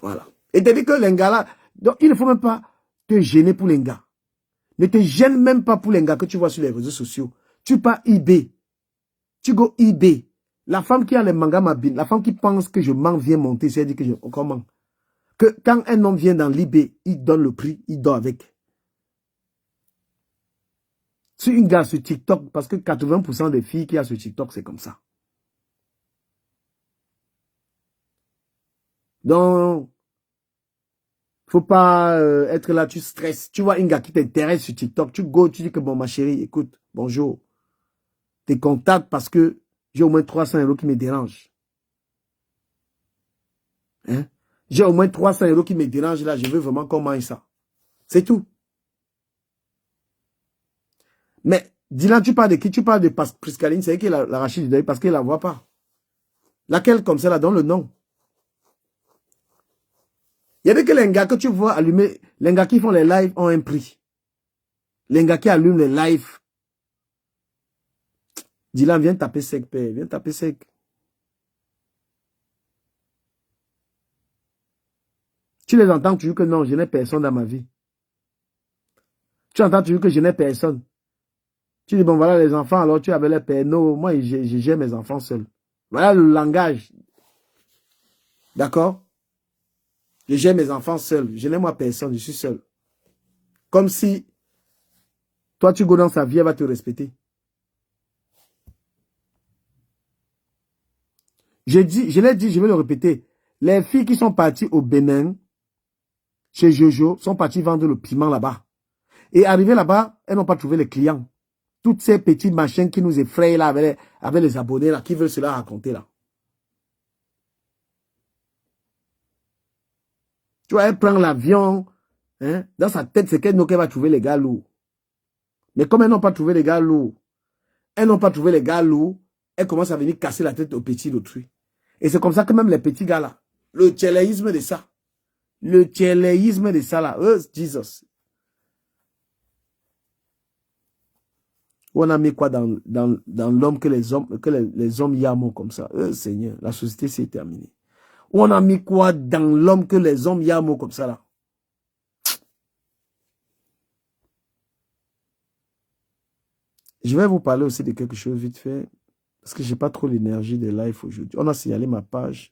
Voilà. Et tu dis que les gars là, donc il ne faut même pas te gêner pour les gars. Ne te gêne même pas pour les gars que tu vois sur les réseaux sociaux. Tu pars eBay. Tu go eBay. La femme qui a les mangas m'habille. La femme qui pense que je mens vient monter. C'est dit que je... Comment? Que quand un homme vient dans l'eBay, il donne le prix, il dort avec. Si une gars sur TikTok, parce que 80% des filles qui a sur TikTok, c'est comme ça. Donc, faut pas être là, tu stresses. Tu vois un gars qui t'intéresse sur TikTok, tu go, tu dis que bon, ma chérie, écoute, bonjour. T'es contacts parce que j'ai au moins 300 € qui me dérangent. Hein? J'ai au moins 300 € qui me dérangent là, je veux vraiment qu'on mange ça. C'est tout. Mais, Dylan, tu parles de qui? Tu parles de Priscaline, c'est qui la Rachid du deuil parce qu'elle la voit pas. Laquelle comme ça, là, donne le nom. Il y avait que les gars que tu vois allumer, les gars qui font les lives ont un prix. Les gars qui allument les lives. Dylan, viens taper sec, père, viens taper sec. Tu les entends toujours que non, je n'ai personne dans ma vie. Tu entends toujours que je n'ai personne. Tu dis, bon, voilà les enfants, alors tu avais les pères. Non, moi, je gère mes enfants seuls. Voilà le langage. D'accord? Je gère mes enfants seuls. Je n'ai moi personne, je suis seul. Comme si, toi, tu go dans sa vie, elle va te respecter. Je l'ai dit, je vais le répéter. Les filles qui sont parties au Bénin, chez Jojo, sont parties vendre le piment là-bas. Et arrivées là-bas, elles n'ont pas trouvé les clients. Toutes ces petites machines qui nous effrayent là, avec les abonnés là, qui veulent cela raconter là. Tu vois, elle prend l'avion, hein, dans sa tête, c'est qu'elle va trouver les gars lourds. Mais comme elles n'ont pas trouvé les gars lourds, elles commencent à venir casser la tête aux petits d'autrui. Et c'est comme ça que même les petits gars là, le tchéléisme de ça là, Jesus. On a mis quoi dans l'homme que les hommes yamo comme ça? Seigneur, la société s'est terminée. On a mis quoi dans l'homme que les hommes yamo comme ça là? Je vais vous parler aussi de quelque chose vite fait. Parce que je n'ai pas trop l'énergie des lives aujourd'hui. On a signalé ma page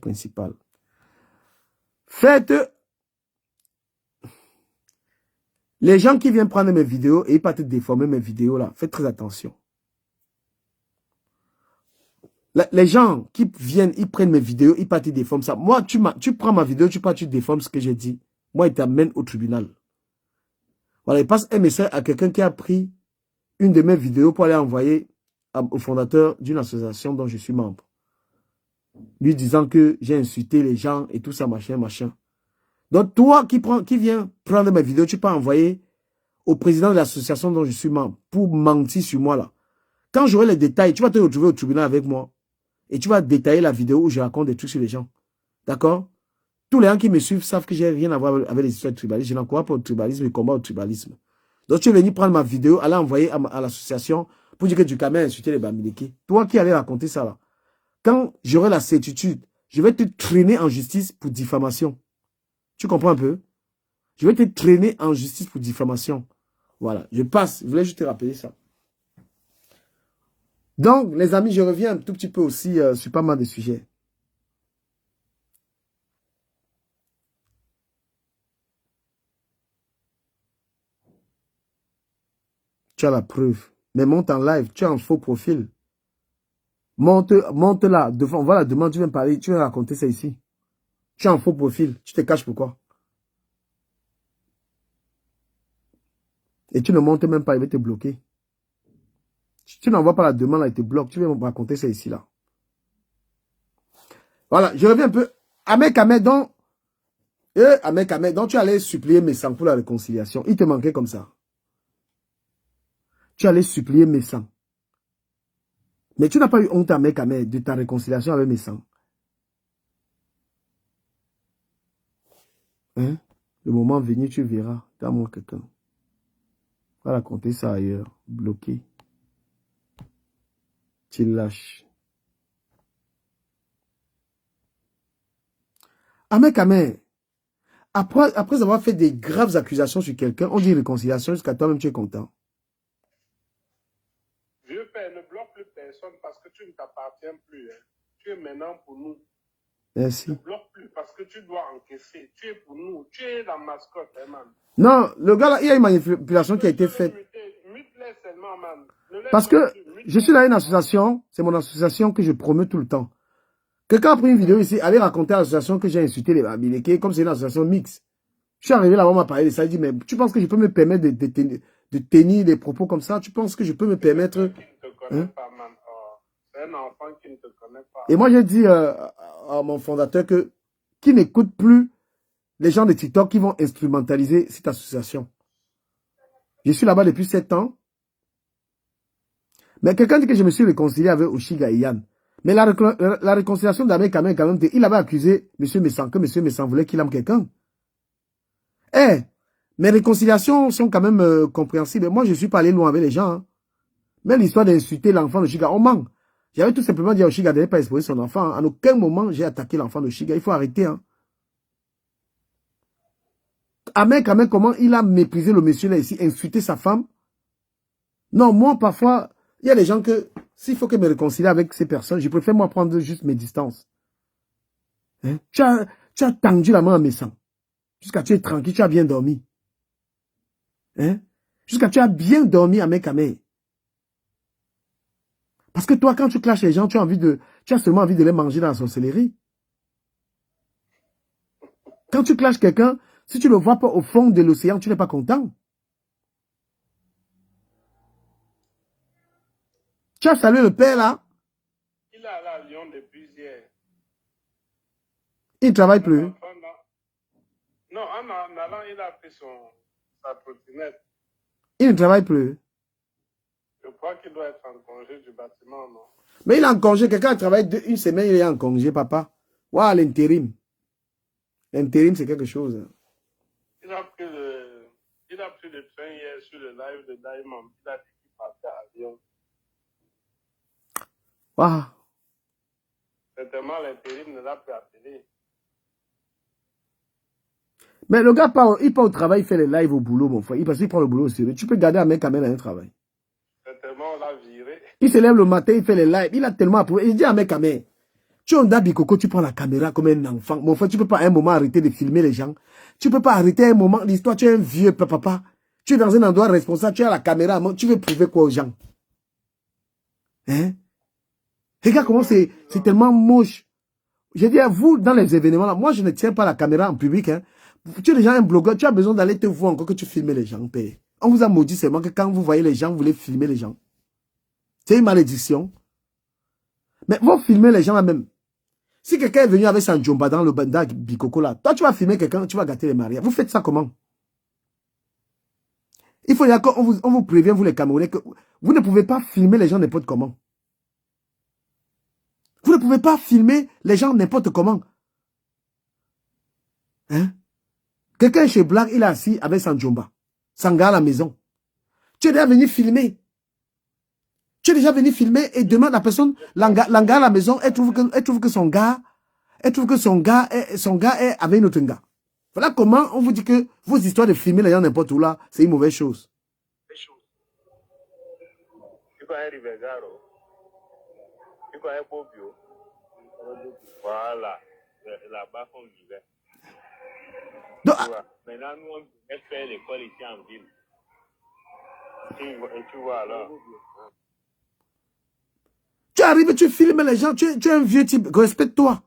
principale. Faites... Les gens qui viennent prendre mes vidéos et ils partent déformer mes vidéos là, faites très attention. Les gens qui viennent, ils prennent mes vidéos, ils partent déformer ça. Moi, tu prends ma vidéo, tu déformes ce que j'ai dit. Moi, ils t'amènent au tribunal. Voilà, il passe un message à quelqu'un qui a pris une de mes vidéos pour aller envoyer au fondateur d'une association dont je suis membre. Lui disant que j'ai insulté les gens et tout ça, machin. Donc, toi qui viens prendre mes vidéos, tu peux envoyer au président de l'association dont je suis membre pour mentir sur moi là. Quand j'aurai les détails, tu vas te retrouver au tribunal avec moi et tu vas détailler la vidéo où je raconte des trucs sur les gens. D'accord? Tous les gens qui me suivent savent que j'ai rien à voir avec les histoires de tribalisme. Je n'encourage pas au tribalisme, je combat au tribalisme. Donc, tu es venu prendre ma vidéo, aller envoyer à l'association pour dire que tu as insulté les Bamileke. Toi qui allais raconter ça là. Quand j'aurai la certitude, je vais te traîner en justice pour diffamation. Tu comprends un peu? Je vais te traîner en justice pour diffamation. Voilà, je passe. Je voulais juste te rappeler ça. Donc, les amis, je reviens un tout petit peu aussi sur pas mal de sujets. Tu as la preuve. Mais monte en live, tu as un faux profil. Monte là, devant, voilà, demande, tu viens parler, tu viens raconter ça ici. Tu as un faux profil, tu te caches pourquoi? Et tu ne montes même pas, il va te bloquer. Tu n'envoies pas la demande, là, il te bloque. Tu viens me raconter ça ici, là. Voilà, je reviens un peu. Ahmed Ahmed, donc tu allais supplier mes sangs pour la réconciliation. Il te manquait comme ça. Tu allais supplier mes sangs. Mais tu n'as pas eu honte, Ahmed Ahmed, de ta réconciliation avec mes sangs. Hein? Le moment venu, tu verras. Donne-moi quelqu'un. Va raconter ça ailleurs. Bloqué. Tu lâches. Ahmed Ahmed, après avoir fait des graves accusations sur quelqu'un, on dit réconciliation jusqu'à toi-même tu es content. personne parce que tu ne t'appartiens plus. Hein. Tu es maintenant pour nous. Merci. Ne bloque plus parce que tu dois encaisser. Tu es pour nous. Tu es la mascotte, hein, man. Non, le gars là, il y a une manipulation qui a été faite. Mute-les seulement, man. Ne les Parce que bloque plus. je suis dans une association, c'est mon association que je promeux tout le temps. Quelqu'un a pris une vidéo ici, allez raconter à l'association que j'ai insulté les Babilekés, comme c'est une association mixte. Je suis arrivé là-bas, on m'a parlé de ça, il dit, mais tu penses que je peux me permettre de tenir des propos comme ça? Tu penses que je peux me permettre... Qui ne te connaît pas, man. Oh, c'est un enfant qui ne te connaît pas. Et moi, j'ai dit à mon fondateur que qui n'écoute plus les gens de TikTok qui vont instrumentaliser cette association. Je suis là-bas depuis 7 ans. Mais quelqu'un dit que je me suis réconcilié avec Oshiga et Yann. Mais la réconciliation d'Ahmed Kamel, quand même, il avait accusé M. Messan, que M. Messan voulait qu'il aime quelqu'un. Eh, mes réconciliations sont quand même compréhensibles. Moi, je ne suis pas allé loin avec les gens. Hein. Mais l'histoire d'insulter l'enfant de Oshiga, on ment. J'avais tout simplement dit à Oshiga de ne pas exposer son enfant. En aucun moment, j'ai attaqué l'enfant de Oshiga. Il faut arrêter. Hein. Ahmed Kamel, comment il a méprisé le monsieur là ici, insulté sa femme. Non, moi, parfois, il y a des gens que, s'il faut que je me réconcilie avec ces personnes, je préfère moi prendre juste mes distances. Hein? Tu as tendu la main à mes sangs. Jusqu'à tu es tranquille, tu as bien dormi. Hein? Jusqu'à tu as bien dormi à mes camés. Parce que toi, quand tu clashes les gens, tu as seulement envie de les manger dans la sorcellerie. Quand tu clashes quelqu'un, si tu ne le vois pas au fond de l'océan, tu n'es pas content. Tu as salué le père là. Il est allé à Lyon depuis hier. Il ne travaille plus. Non, en allant, il a pris sa trottinette. Il ne travaille plus. Je crois qu'il doit être en congé du bâtiment, non? Mais il est en congé. Quelqu'un travaille une semaine, il est en congé, papa. Waouh, l'intérim. L'intérim, c'est quelque chose. Il a pris le train hier sur le live de Diamond. Il a dit qu'il partait à Lyon. Waouh. Certainement, l'intérim ne l'a plus appelé. Mais le gars, il part au travail, il fait les lives au boulot, mon frère. Parce qu'il prend le boulot au sérieux. Tu peux garder un mec quand même dans un travail. Certainement, on l'a viré. Il se lève le matin, il fait les lives. Il a tellement approuvé. Il dit à un mec quand même, tu es un Dabikoko, tu prends la caméra comme un enfant. Mon frère, tu peux pas à un moment arrêter de filmer les gens. Tu peux pas arrêter à un moment l'histoire. Tu es un vieux papa. Tu es dans un endroit responsable, tu as la caméra. Tu veux prouver quoi aux gens? Hein? Regarde comment c'est tellement moche. Je dis à vous, dans les événements là, moi je ne tiens pas la caméra en public. Hein. Tu es déjà un blogueur, tu as besoin d'aller te voir encore que tu filmes les gens. Père. On vous a maudit seulement que quand vous voyez les gens, vous voulez filmer les gens. C'est une malédiction. Mais vous filmez les gens là même. Si quelqu'un est venu avec sa Njomba dans le banda Bikoko là, toi tu vas filmer quelqu'un, tu vas gâter les mariages. Vous faites ça comment? Il faut dire qu'on vous prévient, vous les Camerounais, que vous ne pouvez pas filmer les gens n'importe comment. Vous ne pouvez pas filmer les gens n'importe comment. Hein? Quelqu'un chez Black, il est assis avec son Jomba. Son gars à la maison. Tu es déjà venu filmer. Tu es déjà venu filmer et demande à la personne, l'anga à la maison, elle trouve que son gars est avec notre gars. Voilà comment on vous dit que vos histoires de filmer les gens n'importe où là, c'est une mauvaise chose. Voilà. Là-bas, on vivait. Donc, maintenant, nous, on fait l'école ici en ville. Et tu vois alors. tu arrives, tu filmes les gens, tu es un vieux type, respecte-toi.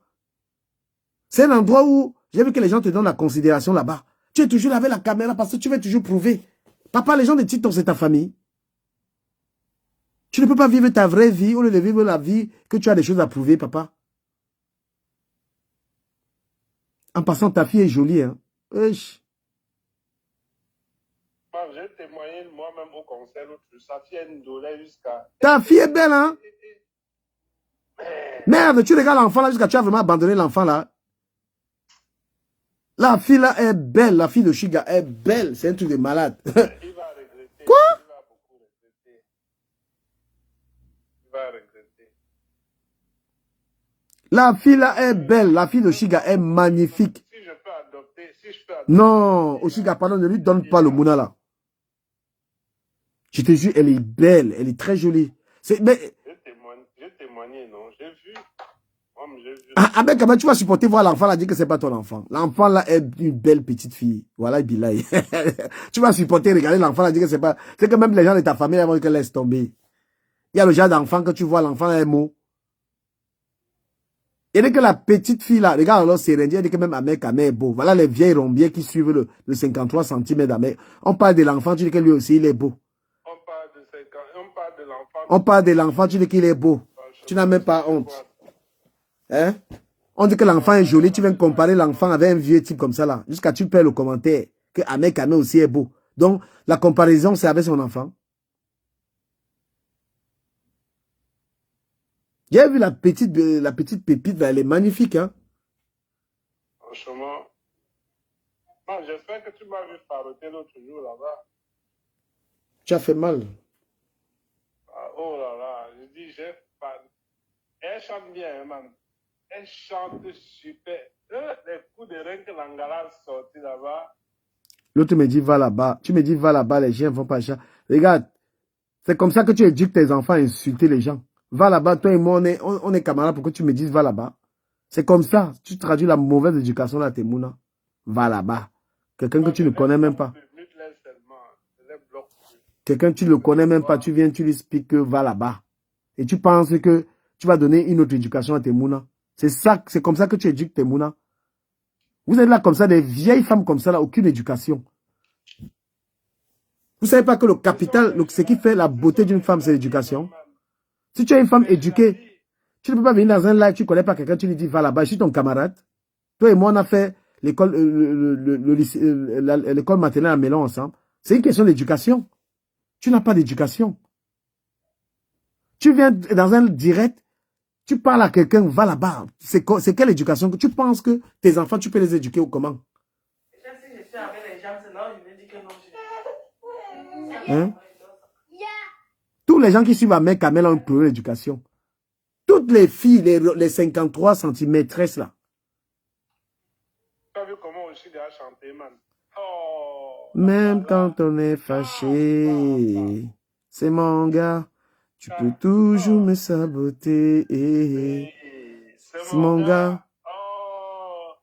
C'est un endroit où j'ai vu que les gens te donnent la considération là-bas. Tu es toujours là avec la caméra parce que tu veux toujours prouver. Papa, les gens de TikTok, c'est ta famille. Tu ne peux pas vivre ta vraie vie au lieu de vivre la vie que tu as des choses à prouver, papa. En passant, ta fille est jolie, hein. Wesh. J'ai témoigné moi-même au concert, sa fille a une douleur jusqu'à... Ta fille est belle, hein. Merde, tu regardes l'enfant là jusqu'à tu as vraiment abandonné l'enfant là. La fille là est belle, la fille de Shiga est belle, c'est un truc de malade. Il va regretter. Quoi? Il va beaucoup regretter. Il va regretter. La fille là est belle, la fille de Shiga est magnifique. Si je peux adopter, Non, Oshiga, pardon, ne lui donne pas le mouna là. Je te jure, elle est belle, elle est très jolie. Mais je témoigne. témoigner, non? J'ai vu. Moi, j'ai vu. Ah ben quand même, tu vas supporter voir l'enfant là, dire que c'est pas ton enfant. L'enfant là est une belle petite fille. Voilà, Bilaï. Tu vas supporter regarder l'enfant là, dire que c'est pas... C'est que même les gens de ta famille, ils vont dire que laisse tomber. Il y a le genre d'enfant que tu vois, l'enfant est mot. Et dès que la petite fille là, regarde alors Sérendie, elle dit que même Amek est beau. Voilà les vieilles rombiers qui suivent le 53 cm d'Amek. On parle de l'enfant, tu dis que lui aussi il est beau. On parle de l'enfant. On parle de l'enfant, tu dis qu'il est beau. Tu n'as même pas honte. Hein? On dit que l'enfant est joli, tu viens comparer l'enfant avec un vieux type comme ça là. Jusqu'à tu perds le commentaire que Amek aussi est beau. Donc la comparaison c'est avec son enfant. J'ai vu la petite pépite là, elle est magnifique hein. Franchement. Non, j'espère que tu m'as vu faroter l'autre jour là-bas. Tu as fait mal. Ah, oh là là, je dis, j'ai pas. Elle chante bien, hein, man. Elle chante super. Les coups de rein que l'Angala a sorti là-bas. L'autre me dit va là-bas. Tu me dis va là-bas, les chiens vont pas chat. Regarde, c'est comme ça que tu éduques tes enfants à insulter les gens. Va là-bas, toi et moi on est camarades pour que tu me dises va là-bas. C'est comme ça. Tu traduis la mauvaise éducation là, tes mouna. Va là-bas. Quelqu'un que tu ne connais même pas. Quelqu'un tu ne le connais même pas, tu viens, tu lui expliques que va là-bas. Et tu penses que tu vas donner une autre éducation à tes mounas. C'est ça, c'est comme ça que tu éduques tes mounas. Vous êtes là comme ça, des vieilles femmes comme ça, là, aucune éducation. Vous savez pas que le capital, ce qui fait la beauté d'une femme, c'est l'éducation. Si tu es une femme éduquée, tu ne peux pas venir dans un live, tu ne connais pas quelqu'un, tu lui dis va là-bas, je suis ton camarade. Toi et moi, on a fait l'école l'école maternelle à Mélon ensemble. C'est une question d'éducation. Tu n'as pas d'éducation. Tu viens dans un direct, tu parles à quelqu'un, va là-bas. C'est quelle éducation? Tu penses que tes enfants, tu peux les éduquer ou comment? Hein? Tous les gens qui suivent Amek Kamel ont un problème d'éducation. Toutes les filles, les 53 centimètres là. Tu as vu comment Oshida a chanté, man? Oh, même quand on est fâché, c'est mon gars. Tu peux toujours me saboter. C'est mon gars. Oh,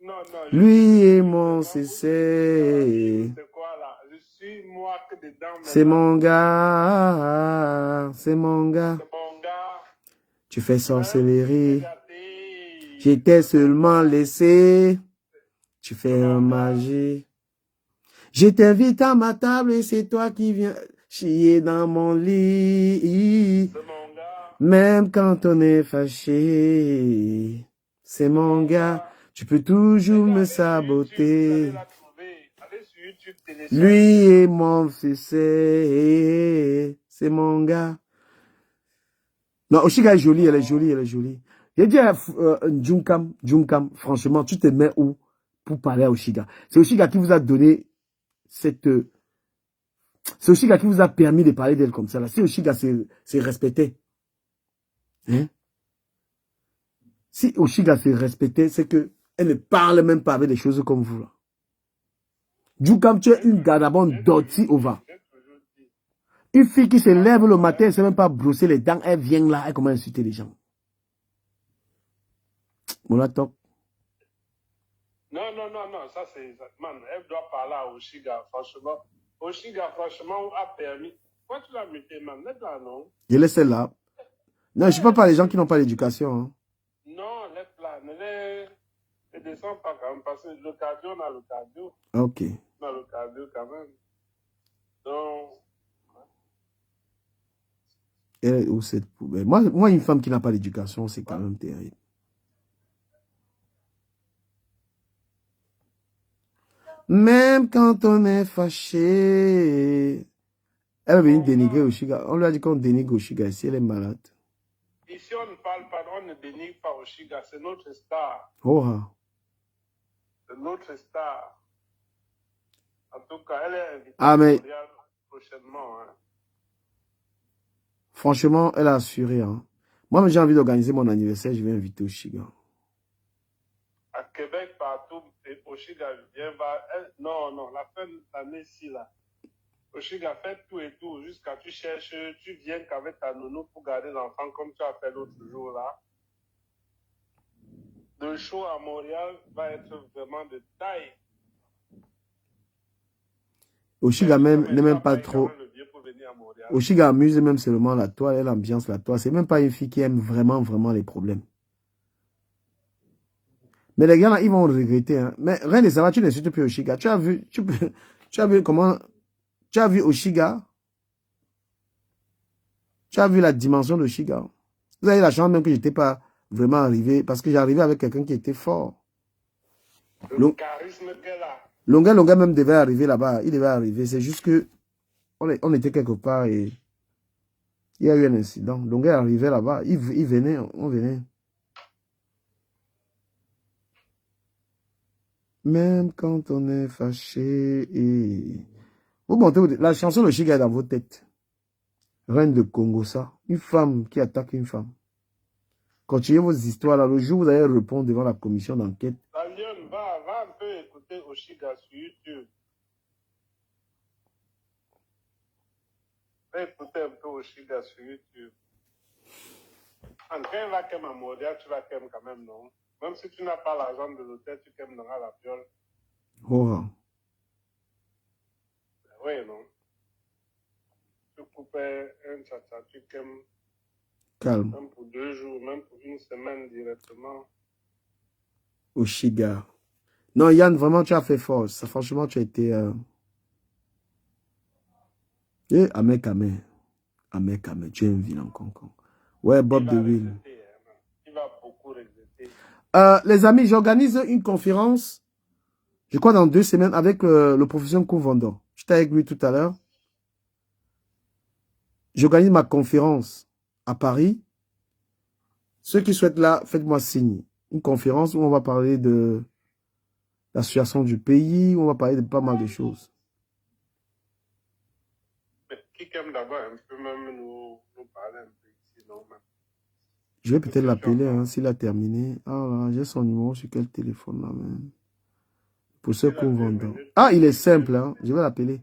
non, lui et mon CC. C'est quoi là? Je suis moi que dedans. C'est mon gars. C'est mon gars. C'est mon gars. Tu fais sorcellerie. J'étais seulement laissé. Tu fais un magie. Je t'invite à ma table et c'est toi qui viens chier dans mon lit. C'est mon gars. Même quand on est fâché. C'est mon gars. Tu peux toujours me saboter. Lui et mon fils, c'est mon gars. Non, Oshiga est jolie, elle est jolie, elle est jolie. J'ai dit à Junkam, franchement, tu te mets où pour parler à Oshiga? C'est Oshiga qui vous a donné c'est Oshiga qui vous a permis de parler d'elle comme ça. Là. Si Oshiga s'est respecté, hein? Si Oshiga s'est respecté, c'est que elle ne parle même pas avec des choses comme vous. Là. Junkam, tu es une gadabonne doti ova. Une fille qui se lève le matin, elle ne sait même pas brosser les dents, elle vient là, elle commence à insulter les gens. Mon top. Non, ça c'est... Man, elle doit parler à Oshiga, franchement. Oshiga, franchement, a permis... Pourquoi tu l'as muté, man? Laisse-la, non? Je laisse là. Non, je ne parle pas les gens qui n'ont pas d'éducation. Hein. Non, laisse-la. Ne descends pas quand même, parce que le cardio, on a le cardio. Ok. On a le cardio quand même. Donc... Et où cette poubelle? Moi, une femme qui n'a pas d'éducation, c'est quand même terrible. Même quand on est fâché. Elle va venir dénigrer Oshiga. On lui a dit qu'on dénigre Oshiga ici, elle est malade. Ici, on ne parle pas, on ne dénigre pas Oshiga, c'est notre star. Oh, C'est notre star. En tout cas, elle est invitée mais prochainement. Hein. Franchement, elle a assuré. Hein. Moi, j'ai envie d'organiser mon anniversaire, je vais inviter Oshiga. À Québec, partout, Oshiga vient. Non, la fin de l'année-ci, là. Oshiga, fais tout et tout, jusqu'à tu cherches, tu viens qu'avec ta nounou pour garder l'enfant comme tu as fait l'autre jour là. Le show à Montréal va être vraiment de taille. Oshiga même n'est même pas trop. Oshiga amuse même seulement la toile et l'ambiance la toile. C'est même pas une fille qui aime vraiment, vraiment les problèmes. Mais les gars là, ils vont regretter. Hein. Mais rien de ça va, tu n'insultes plus Oshiga. Tu as vu comment. Tu as vu Oshiga? Tu as vu la dimension d'Oshiga? Vous avez la chance même que je n'étais pas vraiment arrivé, parce que j'arrivais avec quelqu'un qui était fort. Le charisme qu'elle a. Longa même devait arriver là-bas. Il devait arriver. C'est juste que on était quelque part et il y a eu un incident. Longa arrivait là-bas. Il venait, on venait. Même quand on est fâché et... Vous montez, la chanson de Oshiga est dans vos têtes. Reine de Congo, ça. Une femme qui attaque une femme. Continuez vos histoires là. Le jour où vous allez répondre devant la commission d'enquête. La lionne, va un peu écouter Oshiga sur YouTube. Va écouter un peu Oshiga sur YouTube. En train, va qu'aimer à Montréal, tu vas qu'aimer quand même, non? Même si tu n'as pas l'argent de l'hôtel, tu qu'aimes dans la viole. Oh. Oui, non? Tu coupes un tcha-tcha, tu qu'aimes. Calme. Même pour 2 jours, même pour 1 semaine directement. Oshiga. Non, Yann, vraiment, tu as fait fort. Ça, franchement, tu as été... Eh, Amé. Tu es un vilain concon. Ouais, Bob de Will. Il va beaucoup regretter. Les amis, j'organise une conférence, je crois dans 2 semaines, avec le professeur Kouvando. J'étais avec lui tout à l'heure. J'organise ma conférence à Paris. Ceux qui souhaitent là, faites-moi signe. Une conférence où on va parler de la situation du pays, où on va parler de pas mal de choses. Mais qui aime d'abord un peu même nous parler un peu ici, non? Je vais peut-être l'appeler hein, s'il a terminé. Ah là, j'ai son numéro sur quel téléphone là même. Pour ce qu'on vend. Ah, il est simple, hein. Je vais l'appeler.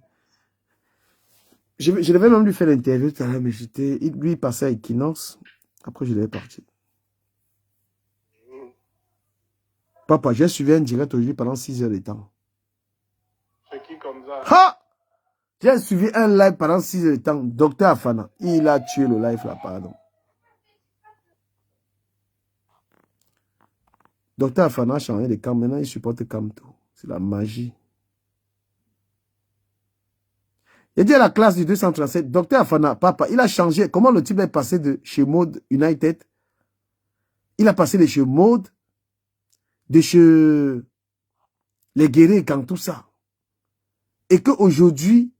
Je devais même lui faire l'interview tout à l'heure, mais lui, il passait à Equinox. Après, je devais partir. Papa, j'ai suivi un direct aujourd'hui pendant 6 heures de temps. C'est qui comme ça? Ha! J'ai suivi un live pendant 6 heures de temps. Docteur Afana, il a tué le live là, pardon. Docteur Afana a changé de camp. Maintenant, il supporte Camto. C'est la magie. Il dit à la classe du 237, Docteur Afana, papa, il a changé. Comment le type est passé de chez Mode United? Il a passé de chez Mode, de chez les guerriers quand tout ça. Et qu'aujourd'hui,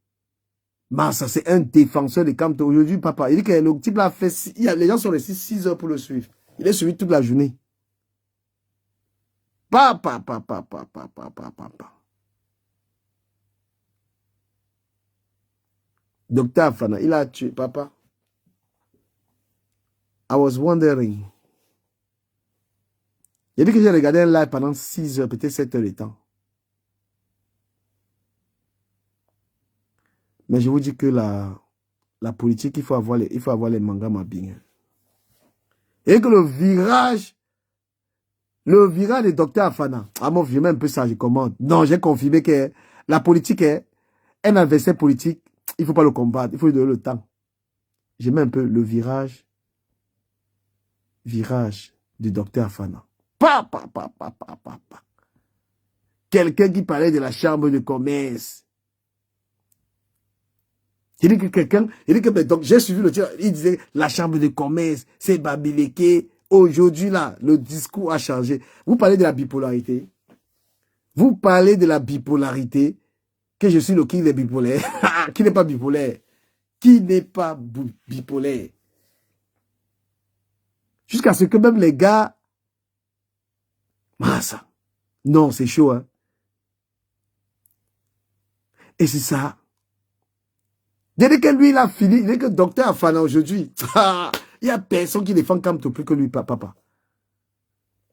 ça c'est un défenseur de Camto. Aujourd'hui, papa, il dit que le type l'a fait, les gens sont restés 6 heures pour le suivre. Il est suivi toute la journée. Papa. Docteur Afana, il a tué, papa. I was wondering. Il dit que j'ai regardé un live pendant 6 heures, peut-être 7 heures de temps. Mais je vous dis que la politique, il faut avoir les mangas mabing. Et que le virage de Docteur Afana, mon vieux, même un peu ça, je commande. Non, j'ai confirmé que la politique est un adversaire politique. Il ne faut pas le combattre, il faut lui donner le temps. J'ai mis un peu le virage du Docteur Afana. Quelqu'un qui parlait de la chambre de commerce. Il dit que quelqu'un, donc j'ai suivi le tir, il disait la chambre de commerce, c'est Babileke. Aujourd'hui là, le discours a changé. Vous parlez de la bipolarité. Vous parlez de la bipolarité, que je suis le king des bipolaires. Qui n'est pas bipolaire? Qui n'est pas bipolaire? Jusqu'à ce que même les gars... ça. Non, c'est chaud, hein. Et c'est ça. Dès que lui, il a fini, dès que Docteur Afana aujourd'hui, il n'y a personne qui défend Camto plus que lui, papa.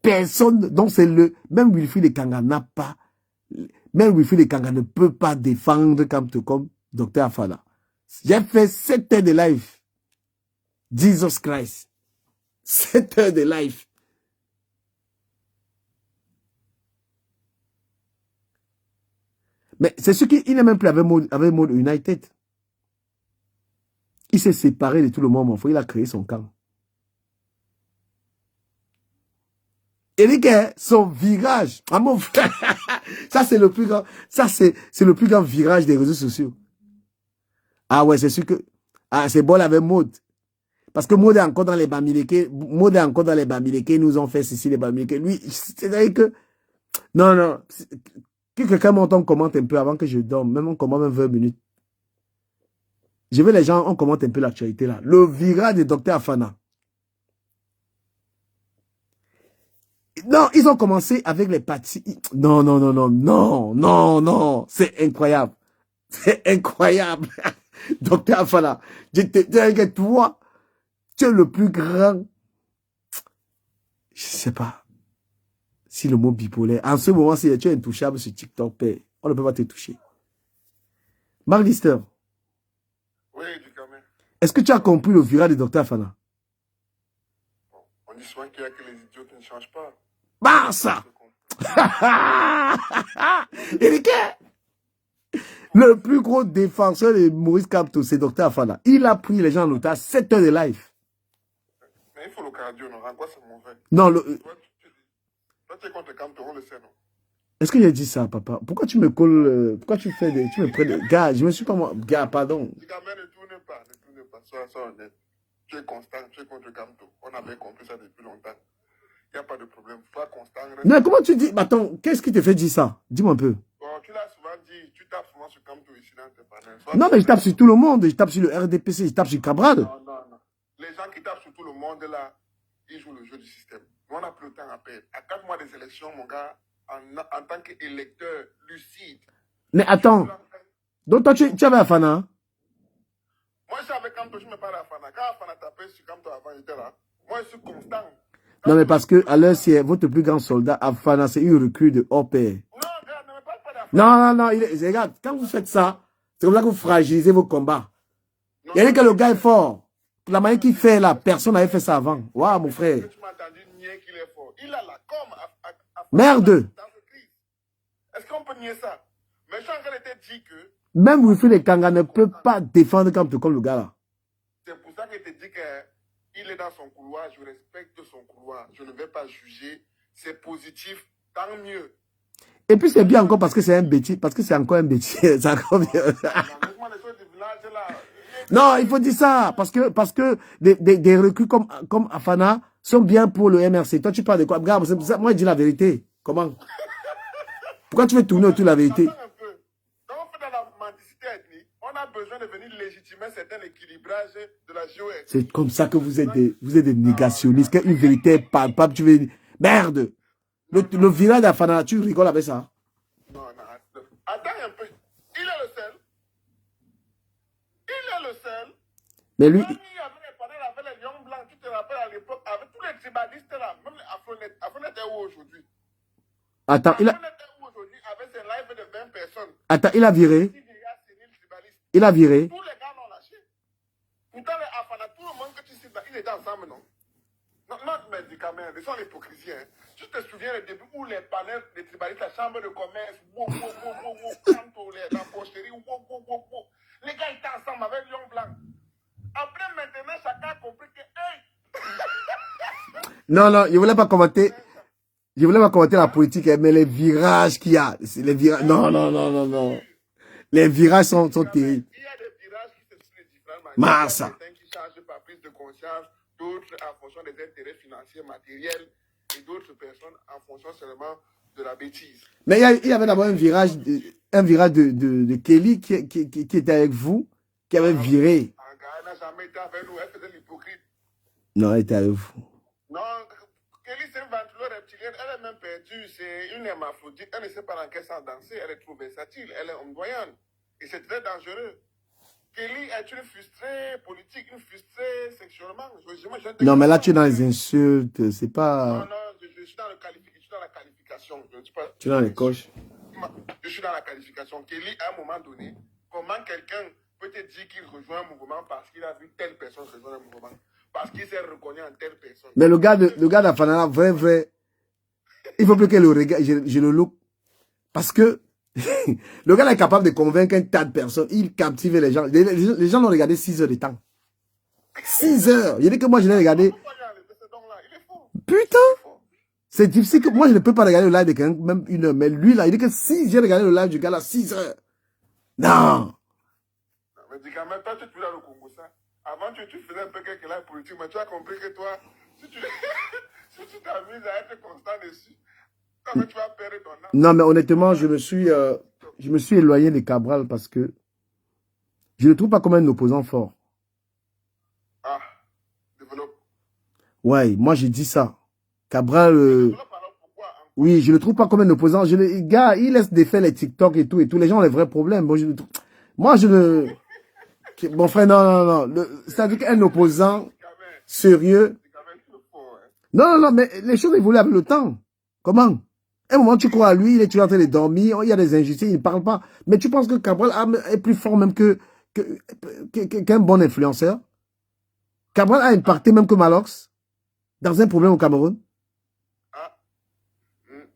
Personne, donc c'est même Wilfried Ekanga n'a pas, même Wilfried Ekanga ne peut pas défendre Camto comme Docteur Afana. J'ai fait 7 heures de live. Jesus Christ. 7 heures de live. Mais c'est ce qu'il n'est même plus avec Mode United. Il s'est séparé de tout le monde, mon frère. Il a créé son camp. Eric, son virage. Ah, mon frère. Ça, c'est le plus grand. Ça, c'est le plus grand virage des réseaux sociaux. Ah ouais, c'est sûr que. Ah, c'est bon avec Mode. Parce que Mode est encore dans les Bamileke. Mode est encore dans les Bamileke. Ils nous ont fait ceci, les Bamileke. Lui, c'est-à-dire que. Non, non. Que quelqu'un monte, on commente un peu avant que je dorme. Même on commente même 20 minutes. Je veux les gens, on commente un peu l'actualité là. Le virage de Docteur Afana. Non, ils ont commencé avec les partis. Non, non, non, non, non, non, non. C'est incroyable. C'est incroyable. Docteur Afana. Toi, tu es le plus grand. Je sais pas. Si le mot bipolaire. En ce moment, si tu es intouchable sur TikTok, on ne peut pas te toucher. Mark Lister. Oui, du gamin. Est-ce que tu as compris le virage de Docteur Afana? Bon, on dit souvent qu'il y a que les idiots qui ne changent pas. Bah, ça! Eric, le plus gros défenseur de Maurice Kamto, c'est Docteur Afana. Il a pris les gens en otage 7 heures de live. Mais il faut le cardio, non? En quoi c'est mauvais? Non, Toi, tu es contre Kamto, on le sait, non? est-ce que j'ai dit ça, papa? Pourquoi tu me colles, pourquoi tu fais tu me prends des... Gars, je me suis pas moi... Gars, pardon. Du gamin, ne tourne pas, sois honnête. Tu es constant, tu es contre Kamto. On avait compris ça depuis longtemps. Il n'y a pas de problème. Sois constant. Mais comment tu dis... Attends, qu'est-ce qui te fait dire ça? Dis-moi un peu. Bon, tu l'as souvent dit, tu tapes souvent sur Kamto ici dans tes panels. Non, mais je tape sur tout le monde. Je tape sur le RDPC, je tape sur Cabral. Non, non, non. Les gens qui tapent sur tout le monde, là, ils jouent le jeu du système. Nous, on n'a plus le temps à perdre. À 4 mois des élections, mon gars, en tant qu'électeur lucide. Mais attends. Donc toi, tu avais Afana, hein? Moi, je suis avec Kamto, je me parle à Afana. Quand Afana tapait sur Kamto avant, il était là. Moi, je suis constant. Non, mais parce que à l'heure, c'est votre plus grand soldat, Afana, c'est une recrue de hors pair. Non, gars, ne me parle pas d'Afana. Non, non, non. Regarde, quand vous faites ça, c'est comme ça que vous fragilisez vos combats. Il y a que le gars est fort. La manière qu'il fait là, personne n'avait fait ça avant. Waouh, mon frère. Tu m'as entendu nier qu'il est fort. Il a la com. Merde. Est-ce qu'on peut nier ça? Mais je suis en train de te dire que... Même Wilfried Kanga ne peut pas défendre comme le gars là. C'est pour ça que je te dis qu'il est dans son couloir. Je respecte son couloir. Je ne vais pas juger. C'est positif. Tant mieux. Et puis c'est bien encore parce que c'est un bêtise. Parce que c'est encore un bêtise. C'est encore bien. Non, il faut dire ça. Parce que des recrues comme Afana sont bien pour le MRC. Toi, tu parles de quoi? Regarde, c'est pour ça, moi, je dis la vérité. Comment? Pourquoi tu veux tourner autour de la vérité? Quand on fait dans la mendicité ethnique, on a besoin de venir légitimer certains équilibrages de la géo. C'est comme ça que vous êtes des négationnistes. Une vérité est palpable, tu veux dire, merde. Le virage d'Afana, tu rigoles avec ça? Non, non, attends un peu. Il est le seul. Il est le seul. Mais lui... Même il avait les panels avec les lions blancs, tu te rappelles à l'époque, avec tous les tribalistes là, même les Afronet. Afronet est où aujourd'hui? Attends, il a... Afronet est où aujourd'hui avec ses lives de 20 personnes? Attends, il a viré. Il a viré. Tous les gars l'ont lâché. Pourtant, les Afana, tout le monde que tu cites là, ils étaient ensemble, non? Non, non, mais dis quand même, laissons l'hypocrisie, hein. Tu te souviens le début où les panels des tribalistes, la chambre de commerce, Kamto, la pocherie, les gars étaient ensemble avec Lion Blanc. Après, maintenant, chacun a compris que, hey! Non, non, je voulais pas commenter. Je voulais pas commenter la politique, mais les virages qu'il y a. Les virages. Non, non, non, non, non. Les virages sont terribles. Il y a des virages qui se suivent différemment. Massa. Il y a certains qui changent par prise de conscience, d'autres en fonction des intérêts financiers, matériels, et d'autres personnes en fonction seulement de la bêtise. Mais il y avait d'abord un virage de Kelly qui était avec vous, qui avait viré. Elle n'a jamais été avec nous, elle faisait l'hypocrite. Non, elle était avec vous. Non, Kelly, c'est une ventureuse reptilienne, elle est même perdue, c'est une hermaphrodite, elle ne sait pas dans quel sens danser, elle est trop versatile, elle est ondoyante, et c'est très dangereux. Kelly est une frustrée politique, une frustrée sexuellement. Non, mais là, tu es dans les insultes, c'est pas... Non, non, je suis dans la qualification. Je ne suis pas... Tu es dans les coches. Je suis dans la qualification. Kelly, à un moment donné, Comment quelqu'un peut te dire qu'il rejoint un mouvement parce qu'il a vu telle personne rejoindre un mouvement, parce qu'il s'est reconnu en telle personne. Mais le gars d'Afana, vrai, il faut plus que le regarde, je le look. Parce que le gars là est capable de convaincre un tas de personnes. Il captive les gens. Les gens l'ont regardé 6 heures de temps. 6 heures. Il dit que moi, je l'ai regardé. Putain! C'est difficile que moi, je ne peux pas regarder le live de quelqu'un, même 1 heure. Mais lui, là, il dit que si j'ai regardé le live du gars là 6 heures. Non! Mais dis quand même, toi, tu es dans le Congo, ça. Avant, tu faisais un peu quelque chose politique, mais tu as compris que toi, si tu si t'amuses à être constant dessus, quand tu vas perdre ton âme. Non, mais honnêtement, je me suis éloigné de Cabral parce que je ne le trouve pas comme un opposant fort. Ah, développe. Ouais, moi j'ai dit ça. Cabral, Développe alors pourquoi hein? oui, je le trouve pas comme un opposant. Le gars, il laisse défaire les TikTok et tout. Les gens ont les vrais problèmes. Moi, je ne... Bon frère, non. C'est-à-dire qu'un opposant sérieux... Non, mais les choses évoluent avec le temps. Comment? Un moment, tu crois à lui, il est toujours en train de dormir, il y a des injustices, il ne parle pas. Mais tu penses que Cabral est plus fort même qu'un bon influenceur? Cabral a impacté même que Malox dans un problème au Cameroun.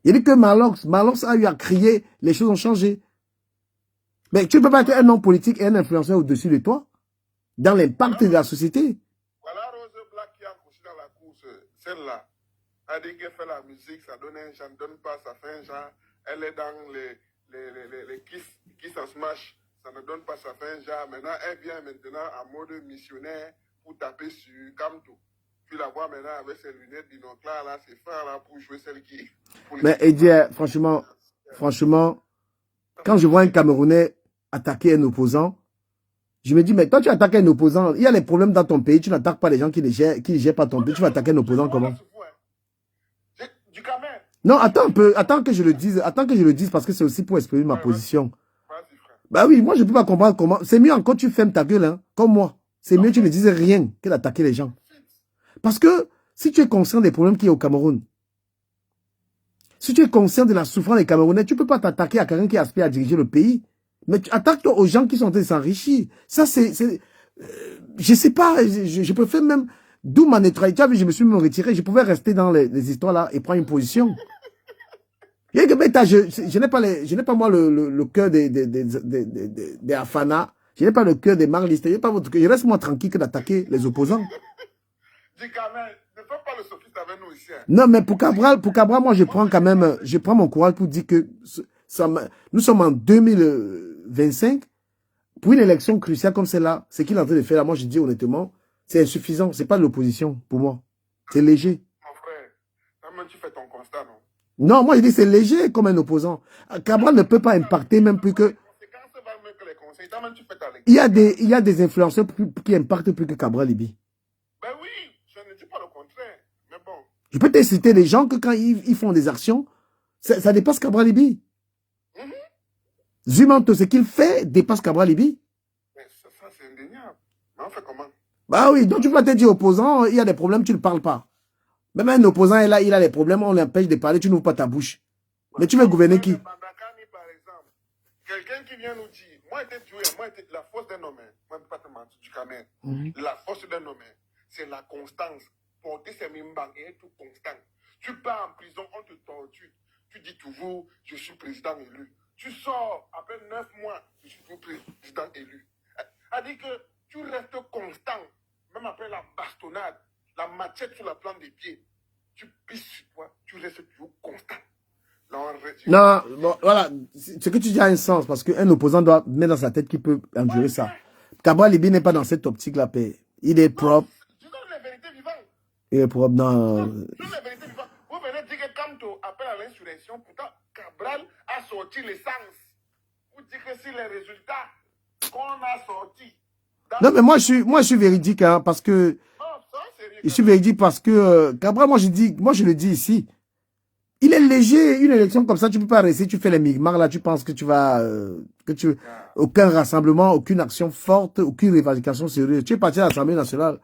Il dit que Malox a eu à crier, les choses ont changé. Mais tu ne peux pas être un homme politique et un influenceur au-dessus de toi, dans l'impact de la société. Voilà Rose Black qui a accroché dans la course, celle-là. Elle dit qu'elle fait la musique, ça donne un genre, donne pas, ça fait un genre. Elle est dans les Kiss en Smash, ça ne donne pas, ça fait un genre. Maintenant, elle vient maintenant en mode missionnaire pour taper sur Kamto. Tu la vois maintenant avec ses lunettes binoculaires, là, ses frères là, pour jouer celle qui... Mais Eddie, franchement, quand je vois un Camerounais attaquer un opposant, je me dis, mais toi tu attaques un opposant, il y a des problèmes dans ton pays, tu n'attaques pas les gens qui ne gèrent pas ton pays, tu vas attaquer un opposant comment? Du Cameroun. Non, attends un peu, attends que je le dise parce que c'est aussi pour exprimer ma position. Bah oui, moi je ne peux pas comprendre comment. C'est mieux encore tu fermes ta gueule, hein, comme moi. C'est mieux tu ne dises rien que d'attaquer les gens. Parce que si tu es conscient des problèmes qu'il y a au Cameroun, si tu es conscient de la souffrance des Camerounais, tu ne peux pas t'attaquer à quelqu'un qui aspire à diriger le pays. Mais tu attaques-toi aux gens qui sont en train de s'enrichir. Ça, je sais pas, je préfère même, d'où ma neutralité, je me suis même retiré, je pouvais rester dans les histoires là et prendre une position. Je n'ai pas moi le cœur des Afana, je n'ai pas le cœur des marlistes, je n'ai pas votre cœur, je reste moi tranquille que d'attaquer les opposants. Dis quand même, ne fais pas le sophiste avec nous ici. Hein. Non, mais pour Cabral, moi je prends mon courage pour dire que nous sommes en 2025, pour une élection cruciale comme celle-là, ce qu'il est en train de faire là, moi je dis honnêtement, c'est insuffisant, c'est pas de l'opposition pour moi. C'est léger. Mon frère, toi-même tu fais ton constat, non? Non, moi je dis c'est léger comme un opposant. Cabral ne peut pas impacter même plus que... Il y a des influenceurs qui impactent plus que Cabral Libi. Ben oui, je ne dis pas le contraire, mais bon. Je peux te citer des gens que quand ils font des actions, ça dépasse Cabral Libi. Zumanto, ce qu'il fait dépasse Cabral Libi. Mais ça c'est indéniable. Mais on fait comment? Bah oui, donc tu vas te dire opposant, il y a des problèmes, tu ne parles pas. Même un opposant est là, il a des problèmes, on l'empêche de parler, tu n'ouvres pas ta bouche. Mais tu veux gouverner qui? Bandakani, par exemple, quelqu'un qui vient nous dire, moi la force d'un homme, moi je ne peux pas te mentir, du Cameroun, la force d'un homme, c'est la constance. Porter ses mimbang et être constant. Tu pars en prison, on te torture. Tu dis toujours, je suis président élu. Tu sors, après 9 mois, je suis toujours président élu. C'est-à-dire que tu restes constant, même après la bastonnade, la machette sur la plante des pieds. Tu pisses sur toi, tu restes toujours constant. Non, bon, voilà, ce que tu dis a un sens, parce qu'un opposant doit mettre dans sa tête qu'il peut endurer ça. Cabral Libi n'est pas dans cette optique-là, paix. Il est propre. Je donne la vérité vivante. Il est propre, non. Je donne la vérité vivante. Vous venez dire que Kamto appelle à l'insurrection, pourtant Cabral a sorti l'essence. Vous dites que c'est les résultats qu'on a sortis. Non, mais moi je suis véridique, hein, parce que... Non, ça, sérieux. Je suis véridique parce que Cabral, moi je le dis ici. Il est léger, une élection comme ça, tu peux pas rester, tu fais les migmars là, tu penses que tu vas, aucun rassemblement, aucune action forte, aucune revendication sérieuse. Tu es parti à l'Assemblée nationale,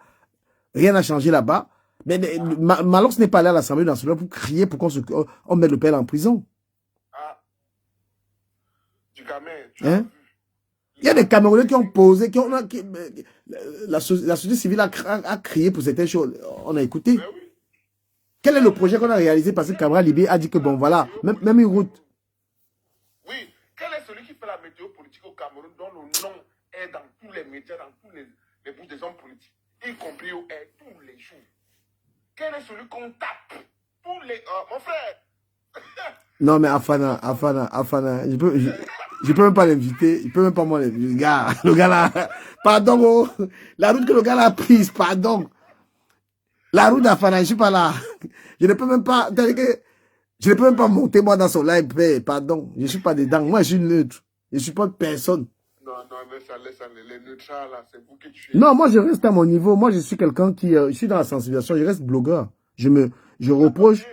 rien n'a changé là-bas. Mais Malox n'est pas allé à l'Assemblée nationale pour crier pour qu'on mette le père en prison. Ah, du gamin, tu Hein? as vu Il y a des Camerounais qui ont posé, la société civile a crié pour certaines choses. On a écouté. Ben oui. Quel est le projet qu'on a réalisé parce que Cabral Libé a dit que bon voilà, même une route. Oui. Quel est celui qui fait la météo politique au Cameroun dont le nom est dans tous les médias, dans tous les bouches des hommes politiques, y compris au R, tous les jours? Quel est celui qu'on tape tous les... mon frère. Non mais Afana, je peux même pas l'inviter, je peux même pas moi le gars là, pardon, oh, la route que le gars là a prise, pardon. La route d'Afana, je suis pas là. Je ne peux même pas, je ne peux même pas monter moi dans son live, pardon. Je suis pas dedans. Moi, je suis neutre. Je supporte personne. Non, mais ça laisse les neutrales là, c'est vous qui tuez. Non, moi, je reste à mon niveau. Moi, je suis quelqu'un qui, je suis dans la sensibilisation. Je reste blogueur. Je reproche,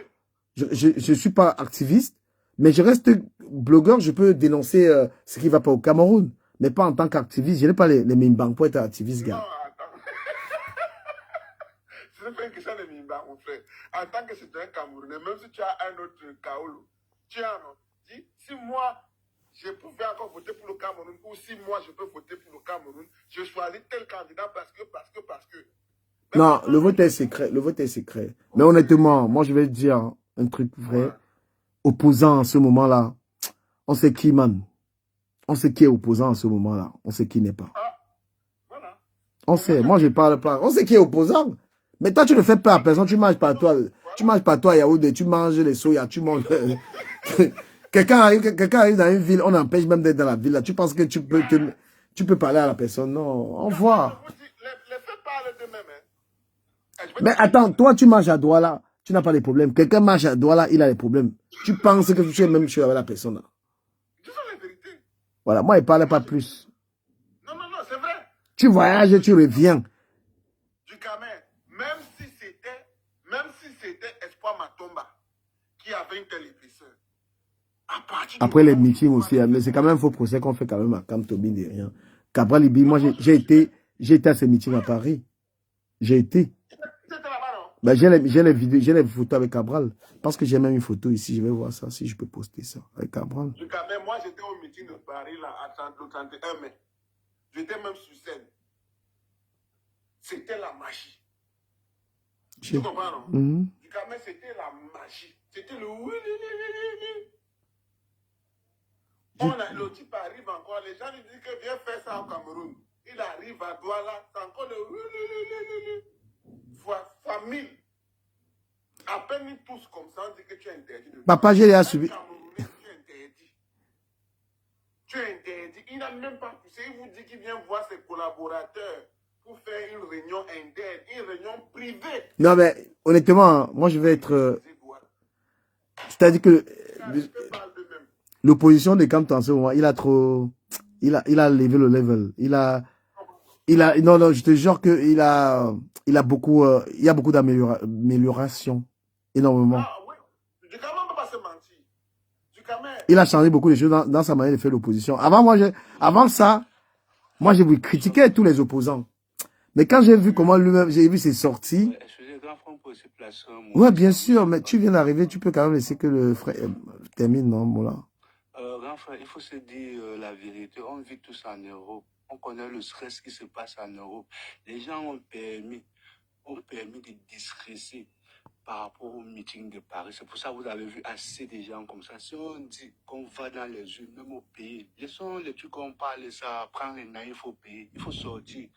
je suis pas activiste, mais je reste blogueur. Je peux dénoncer ce qui va pas au Cameroun, mais pas en tant qu'activiste. Je n'ai pas les mimbangs pour être activiste, Non, gars. attends. Ce n'est pas une question de Mimba, mon frère. En tant que citoyen camerounais, même si tu as un autre Kaolo, tu as non. Dis, si moi, je pouvais encore voter pour le Cameroun, ou si moi, je peux voter pour le Cameroun, je choisis tel candidat parce que. Mais Non, le vote est secret. Le vote est secret. Mais honnêtement, moi, je vais te dire un truc vrai. Opposant en ce moment-là, on sait qui, man. On sait qui est opposant en ce moment-là. On sait qui n'est pas. voilà. On sait. Moi, je parle pas. On sait qui est opposant. Mais toi, tu ne fais pas à personne. Tu manges pas toi. Tu manges pas toi, Yaoundé. Tu manges les soya. Tu manges. Quelqu'un arrive dans une ville. On empêche même d'être dans la ville. Là. Tu penses que tu peux parler à la personne. Non. Au revoir. Les faits parlent d'eux-mêmes. Hein. Mais attends, toi, tu manges à Douala. Tu n'as pas de problème. Quelqu'un mange à Douala, il a des problèmes. Tu penses que tu es même sûr avec la personne. Là. Disons la vérité. Voilà. Moi, il ne parlait pas plus. Non, c'est vrai. Tu voyages, tu reviens. Du Camer, même si c'était Espoir Matomba qui avait une telle épaisseur, après les meetings aussi, mais c'est quand même un faux procès qu'on fait quand même à Camp Tobin derrière. Cabral Libi, moi j'ai été à ces meetings à Paris. J'ai été. C'était là-bas, non? Ben, j'ai les vidéos, j'ai les photos avec Cabral. Parce que j'ai même une photo ici, je vais voir ça, si je peux poster ça avec Cabral. Du Camer, moi j'étais au meeting de Paris là, le 31 mai. J'étais même sur scène. C'était la magie. Tu comprends, non? Du Camer, c'était la magie. C'était le oui, le type arrive encore, les gens lui disent que viens faire ça au Cameroun. Il arrive à Douala, c'est encore le fois 1000. À peine ils tous comme ça, on dit que tu es interdit. Papa, je l'ai subi. Tu es interdit. Il n'a même pas poussé. Il vous dit qu'il vient voir ses collaborateurs pour faire une réunion interne, une réunion privée. Non, mais honnêtement, moi je vais être. C'est-à-dire que l'opposition de Camp en ce moment, il a trop. Il a levé le level. Non, je te jure qu'il a beaucoup. Il y a beaucoup d'amélioration. Énormément. Ah oui. Du Camer, on ne peut pas se mentir. Du Camer. Il a changé beaucoup de choses dans sa manière de faire l'opposition. Avant ça, moi je vous critiquais tous les opposants. Mais quand j'ai vu comment lui-même, j'ai vu ses sorties. Ouais, bien sûr, mais tu viens d'arriver, tu peux quand même laisser que le frère termine, non, voilà. Grand frère, il faut se dire la vérité. On vit tous en Europe. On connaît le stress qui se passe en Europe. Les gens ont permis de discrécer par rapport au meeting de Paris. C'est pour ça que vous avez vu assez de gens comme ça. Si on dit qu'on va dans les urnes, même au pays, laissons les trucs qu'on parle, ça prend les naïfs au pays. Il faut sortir.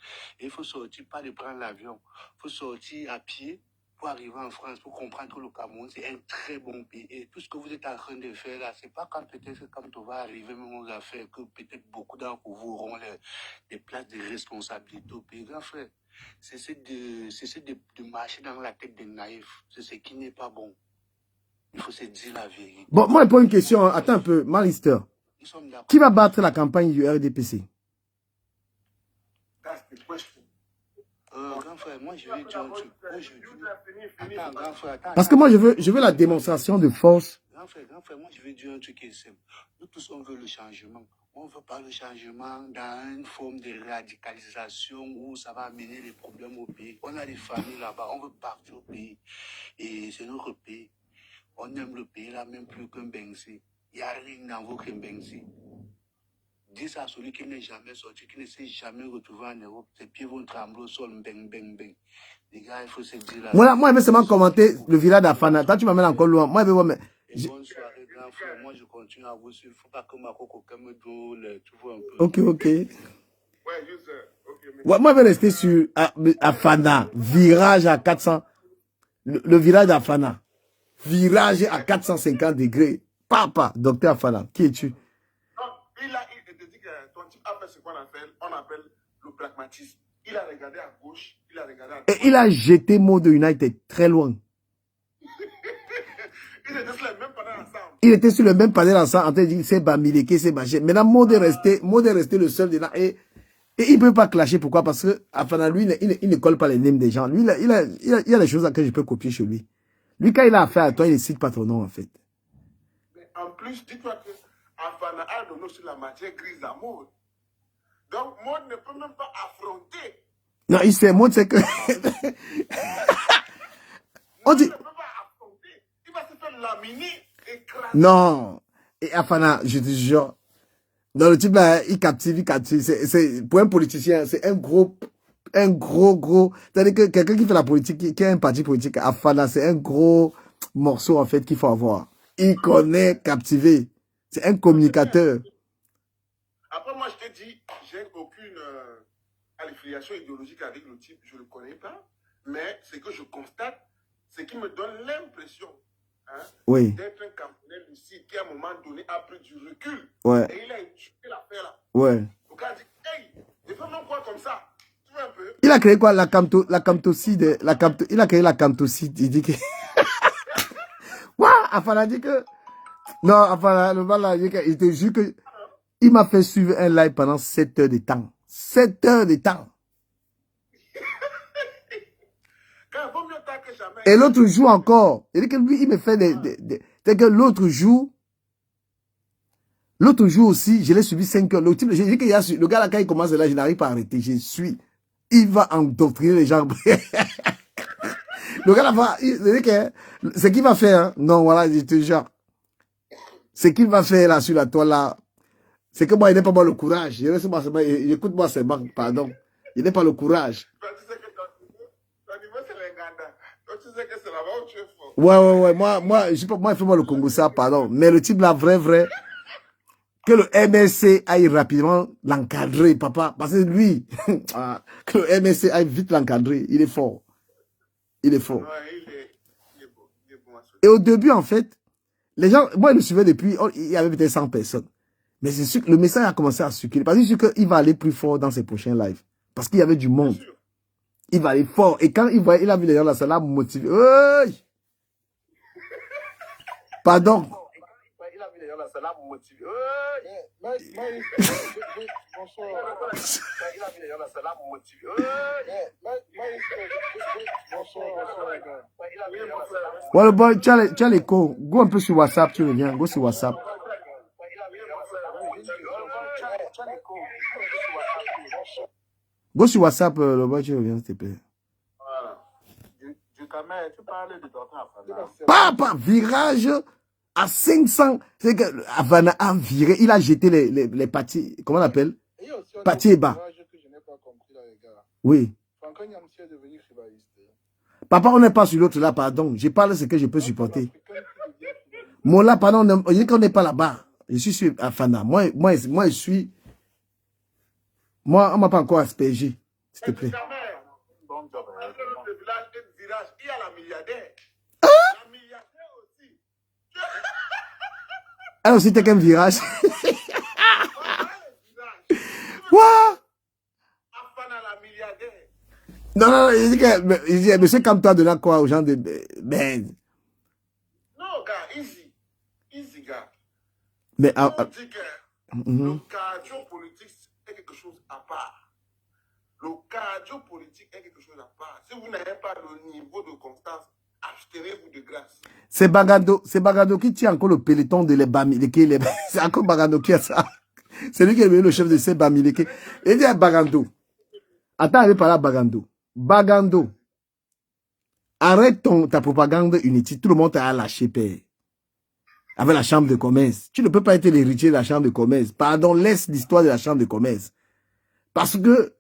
Et il faut sortir, pas de prendre l'avion. Il faut sortir à pied pour arriver en France, pour comprendre que le Cameroun, c'est un très bon pays. Et tout ce que vous êtes en train de faire là, c'est pas quand peut-être quand on va arriver même aux affaires que peut-être beaucoup d'entre vous auront des places de responsabilité au pays. Grand frère, cessez de marcher dans la tête des naïfs. C'est ce qui n'est pas bon. Il faut se dire la vérité. Bon, moi, je pose une question. Attends un peu, Marister. Qui va battre la campagne du RDPC? Grand frère, moi je vais dire un truc. Attends, grand frère, attends. Parce que moi, je veux la démonstration de force. Grand frère, moi je vais dire un truc qui est simple. Nous tous, on veut le changement. On ne veut pas le changement dans une forme de radicalisation où ça va amener des problèmes au pays. On a des familles là-bas, on veut partir au pays. Et c'est notre pays. On aime le pays là même plus qu'un Bengsi. Il n'y a rien dans votre Bengsi. Dis à celui qui n'est jamais sorti, qui ne s'est jamais retrouvé en Europe, ses pieds vont trembler au sol, bang, bang, bang. Les gars, il faut se dire la Moi, je vais seulement commenter le village d'Afana. Toi, tu m'amènes encore loin. Moi, je vais voir, mais... Bonne soirée, grand frère. Moi, je continue à vous suivre. Il ne faut pas que ma coco me drôle. Tu vois un peu. Ok. Ouais, juste, ok, mais... Ouais, moi, je vais rester sur Afana. Virage à 400. Le village d'Afana. Virage à 450 degrés. Papa, docteur Afana. Qui es-tu? Non, il te dit que ton type a fait ce qu'on appelle le pragmatisme. Il a regardé à gauche, il a regardé à droite. Et il a jeté Mode United très loin. Ils étaient sur le même panel ensemble. Il était sur le même panel ensemble en train de dire c'est Bamileke, c'est Bachet. Maintenant, Mode est resté le seul de là. Et il ne peut pas clasher. Pourquoi? Parce que Afana, lui, il ne colle pas les noms des gens. Lui, il a des choses que je peux copier chez lui. Lui, quand il a affaire à toi, il ne cite pas ton nom, en fait. Mais en plus, dis-toi que Afana a donné sur la matière grise à Maud. Donc, Maud ne peut même pas affronter. Non, il sait, Mode, c'est que... On dit... Il ne peut pas affronter. Il va se faire laminer, écraser. Non. Et Afana, je te jure, dans le type là, il captive. Pour un politicien, c'est un gros. C'est-à-dire que quelqu'un qui fait la politique, qui a un parti politique, Afana, c'est un gros morceau, en fait, qu'il faut avoir. Il connaît captiver. C'est un communicateur. Après, moi, je te dis, j'ai aucune affiliation idéologique avec le type. Je ne le connais pas. Mais ce que je constate, c'est qu'il me donne l'impression Oui. d'être un camerounais lucide qui, à un moment donné, a pris du recul. Ouais. Et il a étudié l'affaire là. Ouais. Le gars dit, hey, je fais mon quoi comme ça. Tu vois un peu? Il a créé quoi? Il a créé la camtocide. Il dit que... Ouah, Afana dit que... Non, Afana, le mal là, il te jure que... Il m'a fait suivre un live pendant 7 heures de temps. 7 heures de temps. Quand vaut mieux tard que jamais. Et l'autre jour encore. Il dit que lui, il me fait c'est que l'autre jour aussi, je l'ai suivi 5 heures. Le type, j'ai dit que le gars là, quand il commence là, je n'arrive pas à arrêter. Je suis. Il va endoctriner les gens. Le gars là, il dit que ce qu'il va faire, hein, non, voilà, je te jure. Ce qu'il va faire là sur la toile là, c'est que moi, il n'a pas le courage. Écoute-moi seulement, pardon. Il n'a pas le courage. Tu sais que ton niveau, c'est les Ganda. Toi, tu sais que c'est là-bas où tu es fort. Ouais. Moi, il fait moi le Congo, ça, pardon. Mais le type là, vrai, que le MSC aille rapidement l'encadrer, papa. Parce que lui, que le MSC aille vite l'encadrer. Il est fort. Il est fort. Ouais, il est bon. Il est bon à ce Et au début, en fait, les gens, moi, je le suivais depuis, il y avait peut-être 100 personnes. Mais c'est sûr que le message a commencé à circuler. Parce que c'est sûr qu'il va aller plus fort dans ses prochains lives. Parce qu'il y avait du monde. Il va aller fort. Et quand il a vu les gens là, ça l'a motivé. Hey! Pardon. Il a vu les gens là, ça l'a motivé. Bonsoir. Il a vu les gens là, ça l'a motivé. Bonsoir. Ouais, le boy, tu as l'écho. Go un peu sur WhatsApp, tu reviens. Go sur WhatsApp. Go sur WhatsApp, le boy, tu reviens, s'il te plaît. Voilà. Tu parlais de docteur Afana. Papa, virage à 500. C'est que Afana a viré. Il a jeté les parties. Comment on appelle? Parties bas. Oui. Papa, on n'est pas sur l'autre là, pardon. Je parle de ce que je peux supporter. Moi là, pardon, on dit qu'on n'est pas là-bas. Je suis sur Afana. Moi, je suis. Moi, on m'a pas encore aspergé. S'il te plaît. Il y a la milliardaire. La milliardaire aussi. Elle aussi, t'es qu'un virage. Quoi? Afana la milliardaire. Non, il dit, monsieur, comme toi, de là, quoi, aux gens de. Ben. Non, gars, easy. Easy, gars. Mais. On dit que le cardio politique est quelque chose à part. Le cardio politique est quelque chose à part. Si vous n'avez pas le niveau de constance, abstenez-vous de grâce. C'est Bagado qui tient encore le peloton de les Bamileke. C'est encore Bagado qui a ça. C'est lui qui est le chef de ces Bamileke. Il dit à Bagado. Attends, allez parler à Bagado. Bagado. Arrête ta propagande inutile. Tout le monde t'a lâché, père. avec la chambre de commerce. Tu ne peux pas être l'héritier de la chambre de commerce. Pardon, laisse l'histoire de la chambre de commerce. Parce que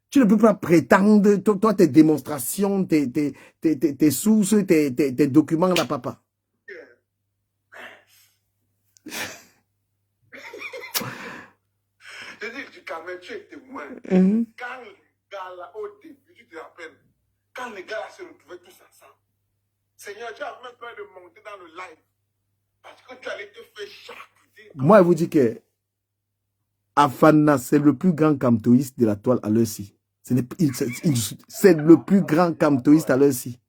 tu ne peux pas prétendre, toi, tes démonstrations, tes sources, tes documents, là, papa. Je dis, du Cameroun, tu es témoin. Mhm. Quand les gars là, au début, tu te rappelles, quand les gars là se retrouvaient tous ensemble, Seigneur, tu as même peur de monter dans le live. Parce que tu allais te faire charcuter. Moi, je vous dis que Afana, c'est le plus grand camtoïste de la toile à l'heure-ci. C'est le plus grand camtoïste à l'heure-ci.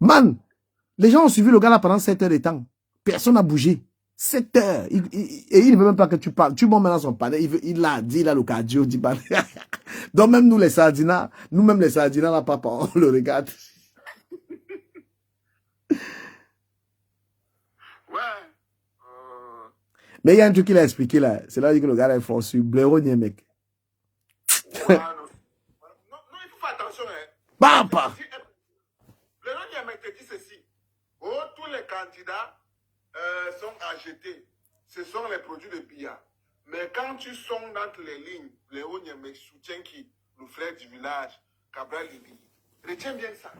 Man, les gens ont suivi le gars là pendant 7 heures de temps. Personne n'a bougé. 7 heures. Et il ne veut même pas que tu parles. Tu montes maintenant son panel. Il l'a dit, il a le cardio. Donc même nous les sardinats, nous-mêmes les sardinats, là, papa, on le regarde. Ouais. Mais il y a un truc qu'il a expliqué là. C'est là que le gars là est fort sur blaireau ni un mec. Ouais, non. Non, il faut faire attention. Hein. Papa! Le nom mec te dit ceci. Oh, tous les candidats sont achetés. Ce sont les produits de billard. Mais quand tu sonnes entre les lignes, les Onyemek soutient qui? Le frère du village, Cabral Libi. Retiens bien ça.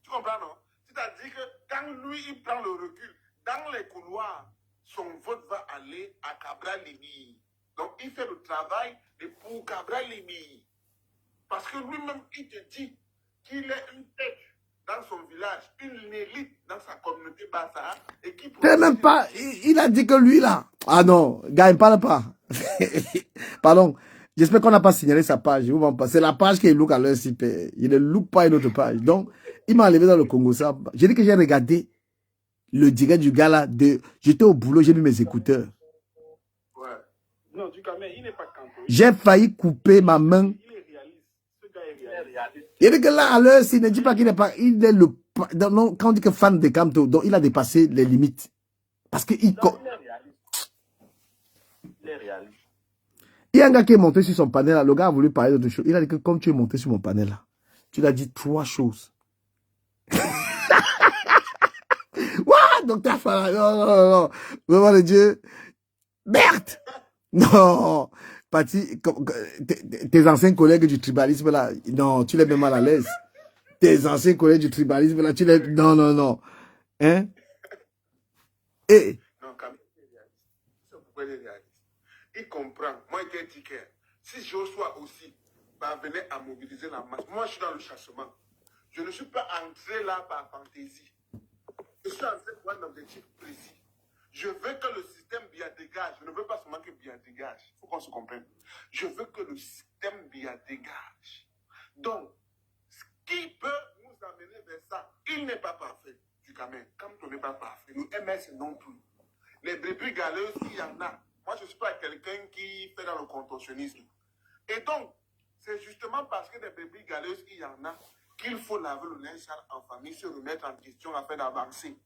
Tu comprends, non? C'est-à-dire que quand lui, il prend le recul, dans les couloirs, son vote va aller à Cabral Libi. Donc, il fait le travail de pour Cabral Libi. Parce que lui-même, il te dit qu'il est une tête dans son village, une élite dans sa communauté Bassa. Et qui Même pas, il a dit que lui là. Ah non, gars, il ne parle pas. Pardon. J'espère qu'on n'a pas signalé sa page. C'est la page qui est look à l'heure si il ne look pas une autre page. Donc, il m'a enlevé dans le Congo ça. J'ai dit que j'ai regardé le direct du gars là. J'étais au boulot, j'ai mis mes écouteurs. Ouais. Non, du Cameroun, il n'est pas canton. J'ai failli couper ma main. Il est réaliste. Ce gars est réaliste. Il dit que là, à l'heure, s'il ne dit pas qu'il n'est pas, il est le, non, quand on dit que fan de Camto, donc il a dépassé les limites. Parce que il est réaliste. Il est réaliste. y a un gars qui est monté sur son panel, là. Le gars a voulu parler d'autre chose. Il a dit que comme tu es monté sur mon panel, là, tu l'as dit 3 choses. Ouah, docteur Fala, non. Vraiment le Dieu. Merde! Non! Pati, tes anciens collègues du tribalisme, là, non, tu les mets mal à l'aise. Tes anciens collègues du tribalisme, là, tu les, non. Hein? Et, Non, Camille, il est réaliste. C'est pourquoi il est réaliste. Il comprend. Moi, il était dit que si Joshua aussi parvenait à mobiliser la masse, moi, je suis dans le chassement. Je ne suis pas entré là par fantaisie. Je suis entré pour un objectif précis. Je veux que le système BIA dégage. Je ne veux pas seulement que BIA dégage. Il faut qu'on se comprenne. Je veux que le système BIA dégage. Donc, ce qui peut nous amener vers ça, il n'est pas parfait. Du Cameroun, comme on n'est pas parfait. Nous, MS non plus. Les brebis galeuses, il y en a. Moi, je ne suis pas quelqu'un qui fait dans le contorsionnisme. Et donc, c'est justement parce que des brebis galeuses, il y en a, qu'il faut laver le linge sale en famille, se remettre en question afin d'avancer.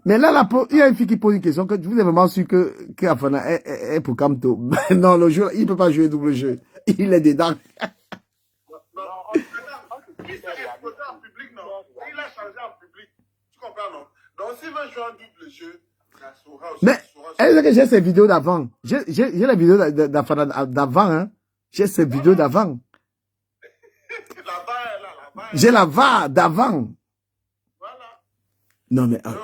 mais là, il y a une fille qui pose une question que vous êtes vraiment sûr que Afana est pour Camto. Non, le jeu, il ne peut pas jouer double jeu. Il est dedans. Il s'est exposé en public, non? Il a changé en public. Tu comprends, non? Donc, s'il veut jouer un double jeu, ça saura aussi. Mais, est-ce que j'ai ces vidéos d'avant? J'ai les vidéos d'Afana d'avant, hein? J'ai ces vidéos d'avant. La barre est là, la barre est là. J'ai la VAR d'avant. Voilà. Non, mais, Donc,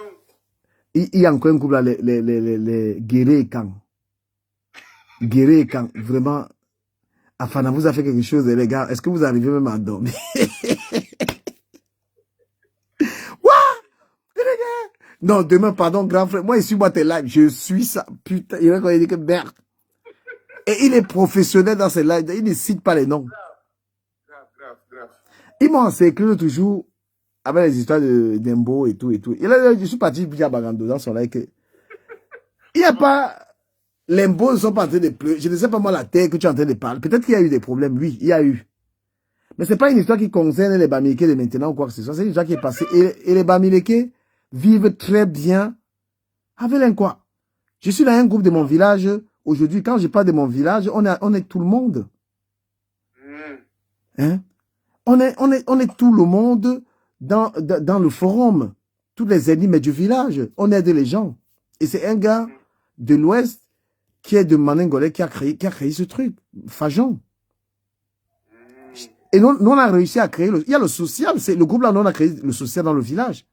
il y a encore un couple là, les Guéré et Kang. Guéré et Kang, vraiment. Afana vous a fait quelque chose, les gars. Est-ce que vous arrivez même à dormir? Non, demain, pardon, grand frère. Moi, suis-moi tes lives. Je suis ça. Putain, il va dit que merde. Et il est professionnel dans ses lives. Il ne cite pas les noms. grave. Ils m'ont encerclé toujours avec les histoires de Dembo et tout. Et là, je suis parti à Bagando dans son live. Il n'y a pas... Les Mbos ne sont pas en train de pleurer. Je ne sais pas moi la terre que tu es en train de parler. Peut-être qu'il y a eu des problèmes. Oui, il y a eu. Mais c'est pas une histoire qui concerne les Bamileke de maintenant ou quoi que ce soit. C'est une histoire qui est passée. Et les Bamileke vivent très bien avec l'Inquois. Je suis dans un groupe de mon village. Aujourd'hui, quand je parle de mon village, on est tout le monde. Hein? On est tout le monde dans le forum. toutes les ennemis du village. On aide les gens. Et c'est un gars de l'Ouest qui est de Manengolais qui a créé ce truc. Fajon. Et nous, on a réussi à créer, il y a le social, c'est le groupe là, nous, on a créé le social dans le village.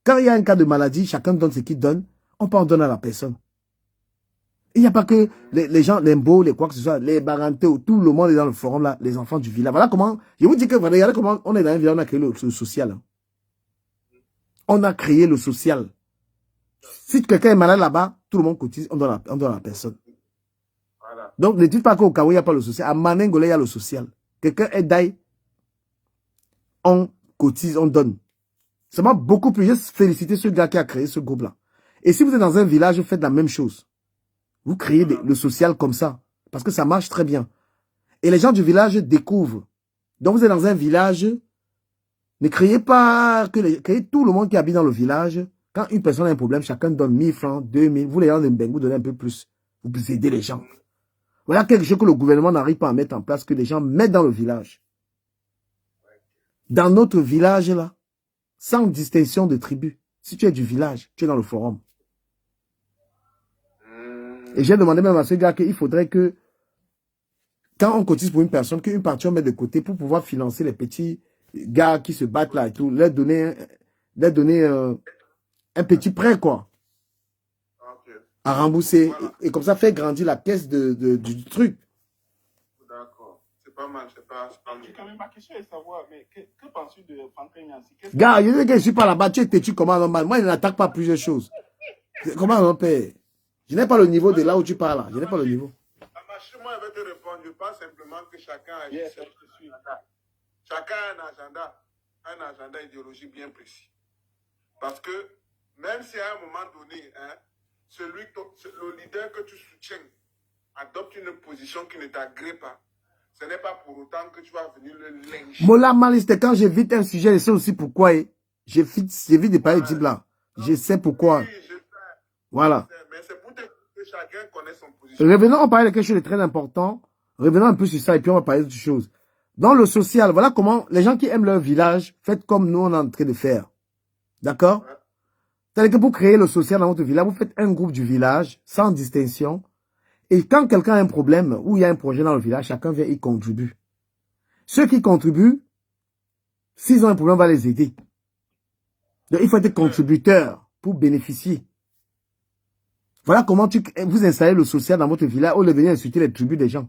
Quand il y a un cas de maladie, chacun donne ce qu'il donne, on peut en donner à la personne. Il n'y a pas que les gens, les beaux, les quoi que ce soit, les barantés, tout le monde est dans le forum là, les enfants du village. Voilà comment, je vous dis que, regardez comment on est dans un village, on a créé le social. Hein. On a créé le social. Si quelqu'un est malade là-bas, tout le monde cotise, on donne à la personne. Voilà. Donc, ne dites pas qu'au Kawa, il n'y a pas le social. À Manengolais, il y a le social. Quelqu'un est d'ail, on cotise, on donne. Ça m'a beaucoup plu. Juste féliciter ce gars qui a créé ce groupe-là. Et si vous êtes dans un village, vous faites la même chose. Vous créez le social comme ça. Parce que ça marche très bien. Et les gens du village découvrent. Donc vous êtes dans un village, ne créez pas créez tout le monde qui habite dans le village. Quand une personne a un problème, chacun donne 1000 francs, 2000. Vous les gens de Mbeng, vous donnez un peu plus. Vous pouvez aider les gens. Voilà quelque chose que le gouvernement n'arrive pas à mettre en place, que les gens mettent dans le village. Dans notre village là, sans distinction de tribu. Si tu es du village, tu es dans le forum. Et j'ai demandé même à ce gars qu'il faudrait que, quand on cotise pour une personne, qu'une partie on met de côté pour pouvoir financer les petits gars qui se battent là et tout, leur donner un petit prêt, quoi. Ok. À rembourser. Voilà. Et comme ça, faire grandir la caisse du truc. D'accord. C'est pas mal, c'est pas mal. Quand même, ma question est de savoir, mais que penses-tu de Franklin Yancy? Gars, je dis que je suis pas là-bas, tu es têtu comment normal. Moi, il n'attaque pas plusieurs choses. Comment on paie? Je n'ai pas le niveau de là où tu parles. Là. Je n'ai pas le niveau. Moi, je vais te répondre. Je pense simplement que chacun a chacun a un agenda idéologique bien précis. Parce que même si à un moment donné, hein, le leader que tu soutiens adopte une position qui ne t'agrée pas, ce n'est pas pour autant que tu vas venir le lyncher. Mola Maliste, quand j'évite un sujet, je sais aussi pourquoi. J'évite de parler de type là. Je sais pourquoi. Oui, je sais. Voilà. Mais c'est pour que chacun connaisse son position. Revenons, on parlait de quelque chose de très important. Revenons un peu sur ça et puis on va parler d'autre chose. Dans le social, voilà comment les gens qui aiment leur village, faites comme nous on est en train de faire. D'accord? Ouais. C'est-à-dire que pour créer le social dans votre village, vous faites un groupe du village, sans distinction. Et quand quelqu'un a un problème ou il y a un projet dans le village, chacun vient y contribue. Ceux qui contribuent, s'ils ont un problème, on va les aider. Donc il faut être contributeur pour bénéficier. Voilà comment vous installez le social dans votre village au lieu de venir insulter les tribus des gens.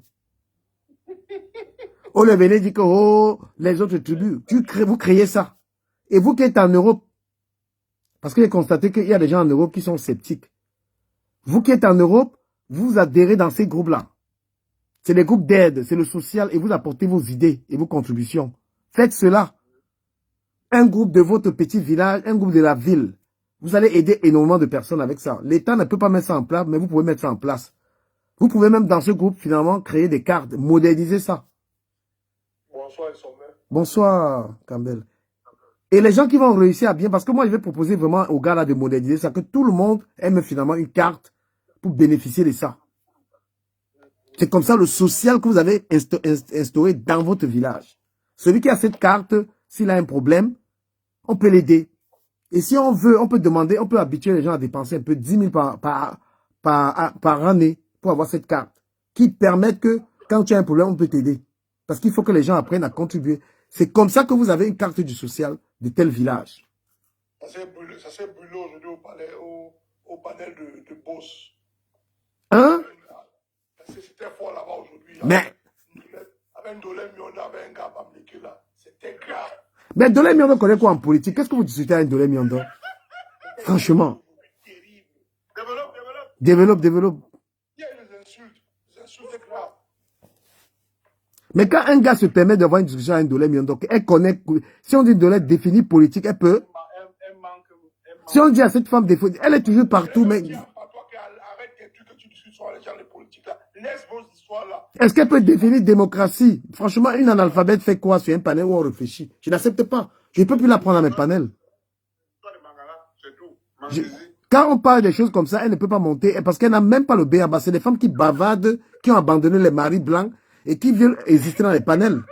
Au lieu de venir dire que oh, les autres tribus, vous créez ça. Et vous qui êtes en Europe, parce que j'ai constaté qu'il y a des gens en Europe qui sont sceptiques. Vous qui êtes en Europe, vous adhérez dans ces groupes-là. C'est les groupes d'aide, c'est le social et vous apportez vos idées et vos contributions. Faites cela. Un groupe de votre petit village, un groupe de la ville. Vous allez aider énormément de personnes avec ça. L'État ne peut pas mettre ça en place, mais vous pouvez mettre ça en place. Vous pouvez même dans ce groupe, finalement, créer des cartes, moderniser ça. Bonsoir, Sommet. Bonsoir, Campbell. Et les gens qui vont réussir à bien, parce que moi, je vais proposer vraiment aux gars là de moderniser ça, que tout le monde aime finalement une carte pour bénéficier de ça. C'est comme ça le social que vous avez instauré dans votre village. Celui qui a cette carte, s'il a un problème, on peut l'aider. Et si on veut, on peut demander, on peut habituer les gens à dépenser un peu 10 000 par année pour avoir cette carte. Qui permettent que quand tu as un problème, on peut t'aider. Parce qu'il faut que les gens apprennent à contribuer. C'est comme ça que vous avez une carte du social de tel village. Ça s'est brûlé aujourd'hui au panel de Boss. Hein? C'était fort là-bas aujourd'hui. Mais, Avec Dolem, on avait un gars à m'appliquer là. C'était grave. mais Dolé Miondo connaît quoi en politique? Qu'est-ce que vous discutez avec Dolé Miondo? Franchement. Développe. Développe. Il y a des insultes. Des insultes graves. Mais quand un gars se permet d'avoir une discussion avec Dolé Miondo, elle connaît, si on dit Dolé définit politique, elle peut. Si on dit à cette femme définir, elle est toujours partout, mais. Arrête tes trucs que tu discutes sur les gens de politique là. Laisse vos histoires là. Est-ce qu'elle peut définir démocratie? Franchement, une analphabète fait quoi sur un panel où on réfléchit? Je n'accepte pas. Je ne peux plus la prendre à mes panels. Quand on parle des choses comme ça, elle ne peut pas monter parce qu'elle n'a même pas le B.A.B.A. C'est des femmes qui bavardent, qui ont abandonné les maris blancs et qui veulent exister dans les panels.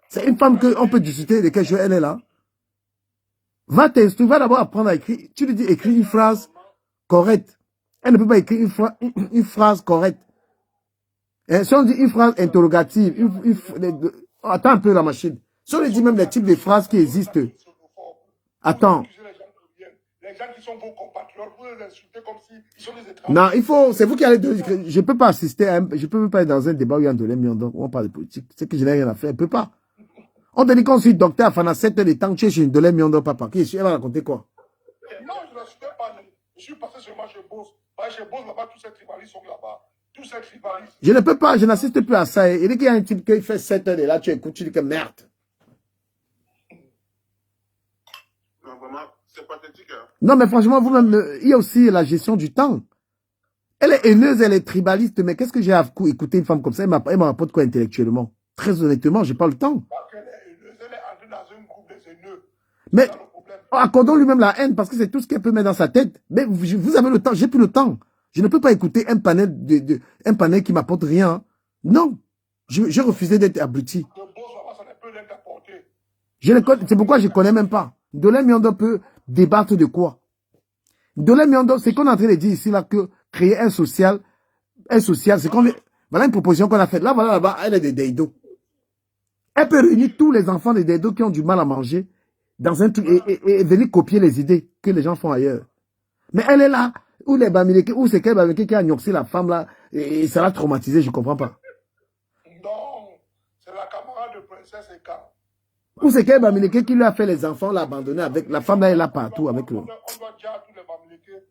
C'est une femme qu'on peut discuter de quel jeu elle est là. Mais Développe. Est-ce qu'elle peut définir démocratie? Franchement, une analphabète fait quoi sur un panel où on réfléchit? Je ne n'accepte pas. Je ne peux plus la prendre à mes panels. Quand on parle des choses comme ça, elle ne peut pas monter parce qu'elle n'a même pas le B.A.B.A. C'est des femmes qui ont abandonné les maris blancs et qui veulent exister dans les panels. C'est une femme qu'on peut discuter de quel jeu elle est là. Va t'instruire, va d'abord apprendre à écrire. Tu lui dis, écris une phrase correcte. Elle ne peut pas écrire une phrase correcte. Et si on dit une phrase interrogative, attends un peu la machine. Si on lui dit même les types de phrases qui existent. Attends. Les gens qui sont vos compatriotes, vous les insultez comme s'ils sont des étrangers. Non, il faut, c'est vous qui allez, je peux pas assister à je peux pas être dans un débat où il y a Ndolé Miondo, où on parle de politique. C'est que je n'ai rien à faire, je peux pas. On te dit qu'on suit docteur Afana 7 heures de temps, tu es chez Ndolé Miondo, papa. Elle va raconter quoi? Non, je ne suis pas. Je suis passé seulement chez Boss. Chez Boss, là-bas, tous ces tribalistes sont là-bas. Tous ces tribalistes. Je ne peux pas, je n'assiste plus à ça. Il dit qu'il y a un type qui fait 7 heures de là, tu écoutes, tu dis que merde. Non, vraiment, c'est pathétique. Hein. Non, mais franchement, vous-même, il y a aussi la gestion du temps. Elle est haineuse, elle est tribaliste, mais qu'est-ce que j'ai à écouter une femme comme ça? Elle me rapporte quoi intellectuellement? Très honnêtement, j'ai pas le temps. Parce qu'elle est haineuse, elle est entrée dans un groupe des haineux. Mais accordons lui-même la haine, parce que c'est tout ce qu'elle peut mettre dans sa tête. Mais vous avez le temps, j'ai plus le temps. Je ne peux pas écouter un panel un panel qui m'apporte rien. Non. J'ai refusé d'être abruti. C'est pourquoi je ne connais même pas. Ndolé Miondo peut débattre de quoi? Ndolé Miondo, c'est qu'on est en train de dire ici, là, que créer un social, c'est qu'on voilà une proposition qu'on a faite. Là, voilà, là-bas, elle est de Deido. Elle peut réunir tous les enfants de Deido qui ont du mal à manger dans un truc et venir copier les idées que les gens font ailleurs. Mais elle est là, où les Bamileke, où c'est quel Bamileke qui a gnoxé la femme là, et ça l'a traumatisée, je ne comprends pas. Non, c'est la camarade de Princesse Eka. Où c'est quel Bamileke qui lui a fait les enfants, l'a abandonné avec, la femme là, elle est là partout avec lui. On doit dire à tous les Bamileke,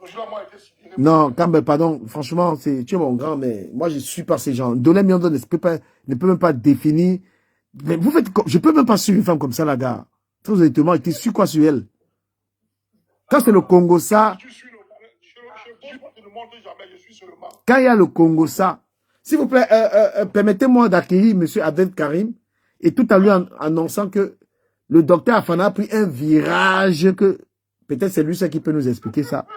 le jour là, moi, été sidéré. Non, Campbell, pardon, franchement, tu es mon grand, mais moi je suis pas ces gens. Ndolé Miondo ne peut même pas définir. Mais vous faites, je peux même pas suivre une femme comme ça, la gars. Très honnêtement, tu suis quoi sur elle? Quand c'est le Congo, ça. Quand il y a le Congo, ça. S'il vous plaît, permettez-moi d'accueillir M. Abdel Karim et tout à lui annonçant que le docteur Afana a pris un virage que peut-être c'est lui qui peut nous expliquer ça.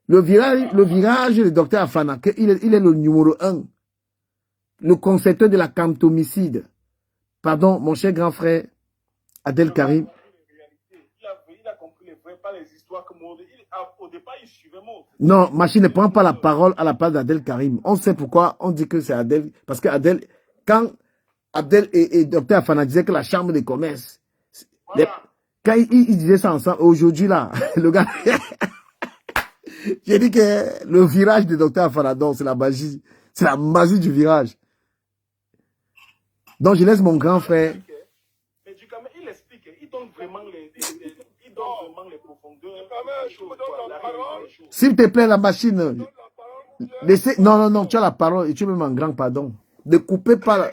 Le virage du docteur Afana, il est le numéro 1. Le concepteur de la cantomicide. Pardon, mon cher grand frère, Abdel Karim. Il a compris les vrais, pas les histoires que Maud. Au départ, il suivait Maud. Non, Machine ne prend pas la parole à la place d'Abdel Karim. On sait pourquoi on dit que c'est Adel. Parce que Adel, quand Abdel et Dr Afana disaient que la chambre de commerce, quand ils disaient ça ensemble, aujourd'hui là, le gars, j'ai dit que le virage de Dr Afana, c'est la magie du virage. Donc je laisse mon grand frère. Mais du coup, il explique, il donne vraiment les profondeurs. S'il te plaît, la machine. Laissez, non, tu as la parole et tu es même en grand pardon. Ne coupez pas.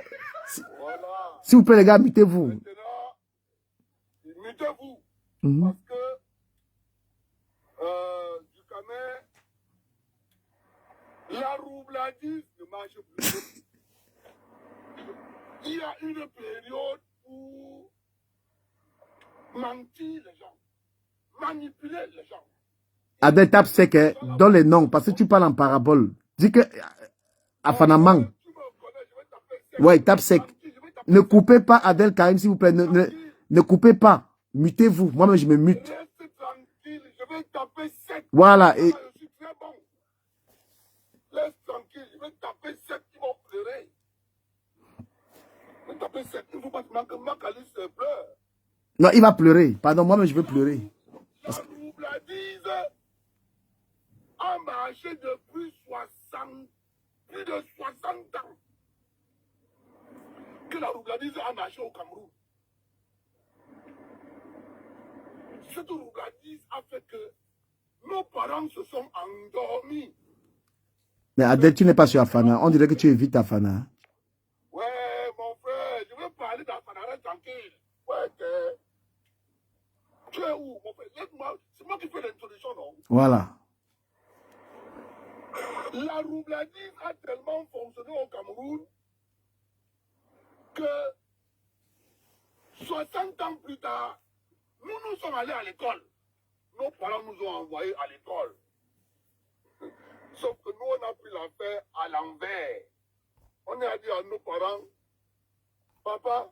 S'il vous plaît, les gars, mutez-vous. Mutez-vous. Parce que, du Camer, la roubladise ne marche plus. Il y a une période où mentir les gens, manipuler les gens. Adel tape sec, dans les noms, parce que tu parles en parabole. Dis que Afanaman. Ouais, tape sec. Ne coupez pas Adel Karim, s'il vous plaît. Ne coupez pas. Mutez-vous. Moi-même, je me mute. Reste tranquille, je vais taper sec. Voilà. Et... Je suis très bon. Laisse tranquille, je vais taper sec, ils vont pleurer. Je vais taper sec, il ne faut pas que Macalice pleure. Non, il va pleurer. Pardon, moi-même, je veux pleurer. La roubladise a marché depuis plus de 60 ans. Que la roubladise a marché au Cameroun. Cette roubladise a fait que nos parents se sont endormis. Mais Adel, tu n'es pas sur Afana. On dirait que tu évites Afana. Ouais, mon frère, je veux parler d'Afana, reste tranquille. Ouais, tu es où, mon frère? Laisse-moi, c'est moi qui fais l'introduction, non? Voilà. La roubladise a tellement fonctionné au Cameroun que 60 ans plus tard, nous sommes allés à l'école. Nos parents nous ont envoyés à l'école. Sauf que nous, on a pris l'affaire à l'envers. On a dit à nos parents, papa,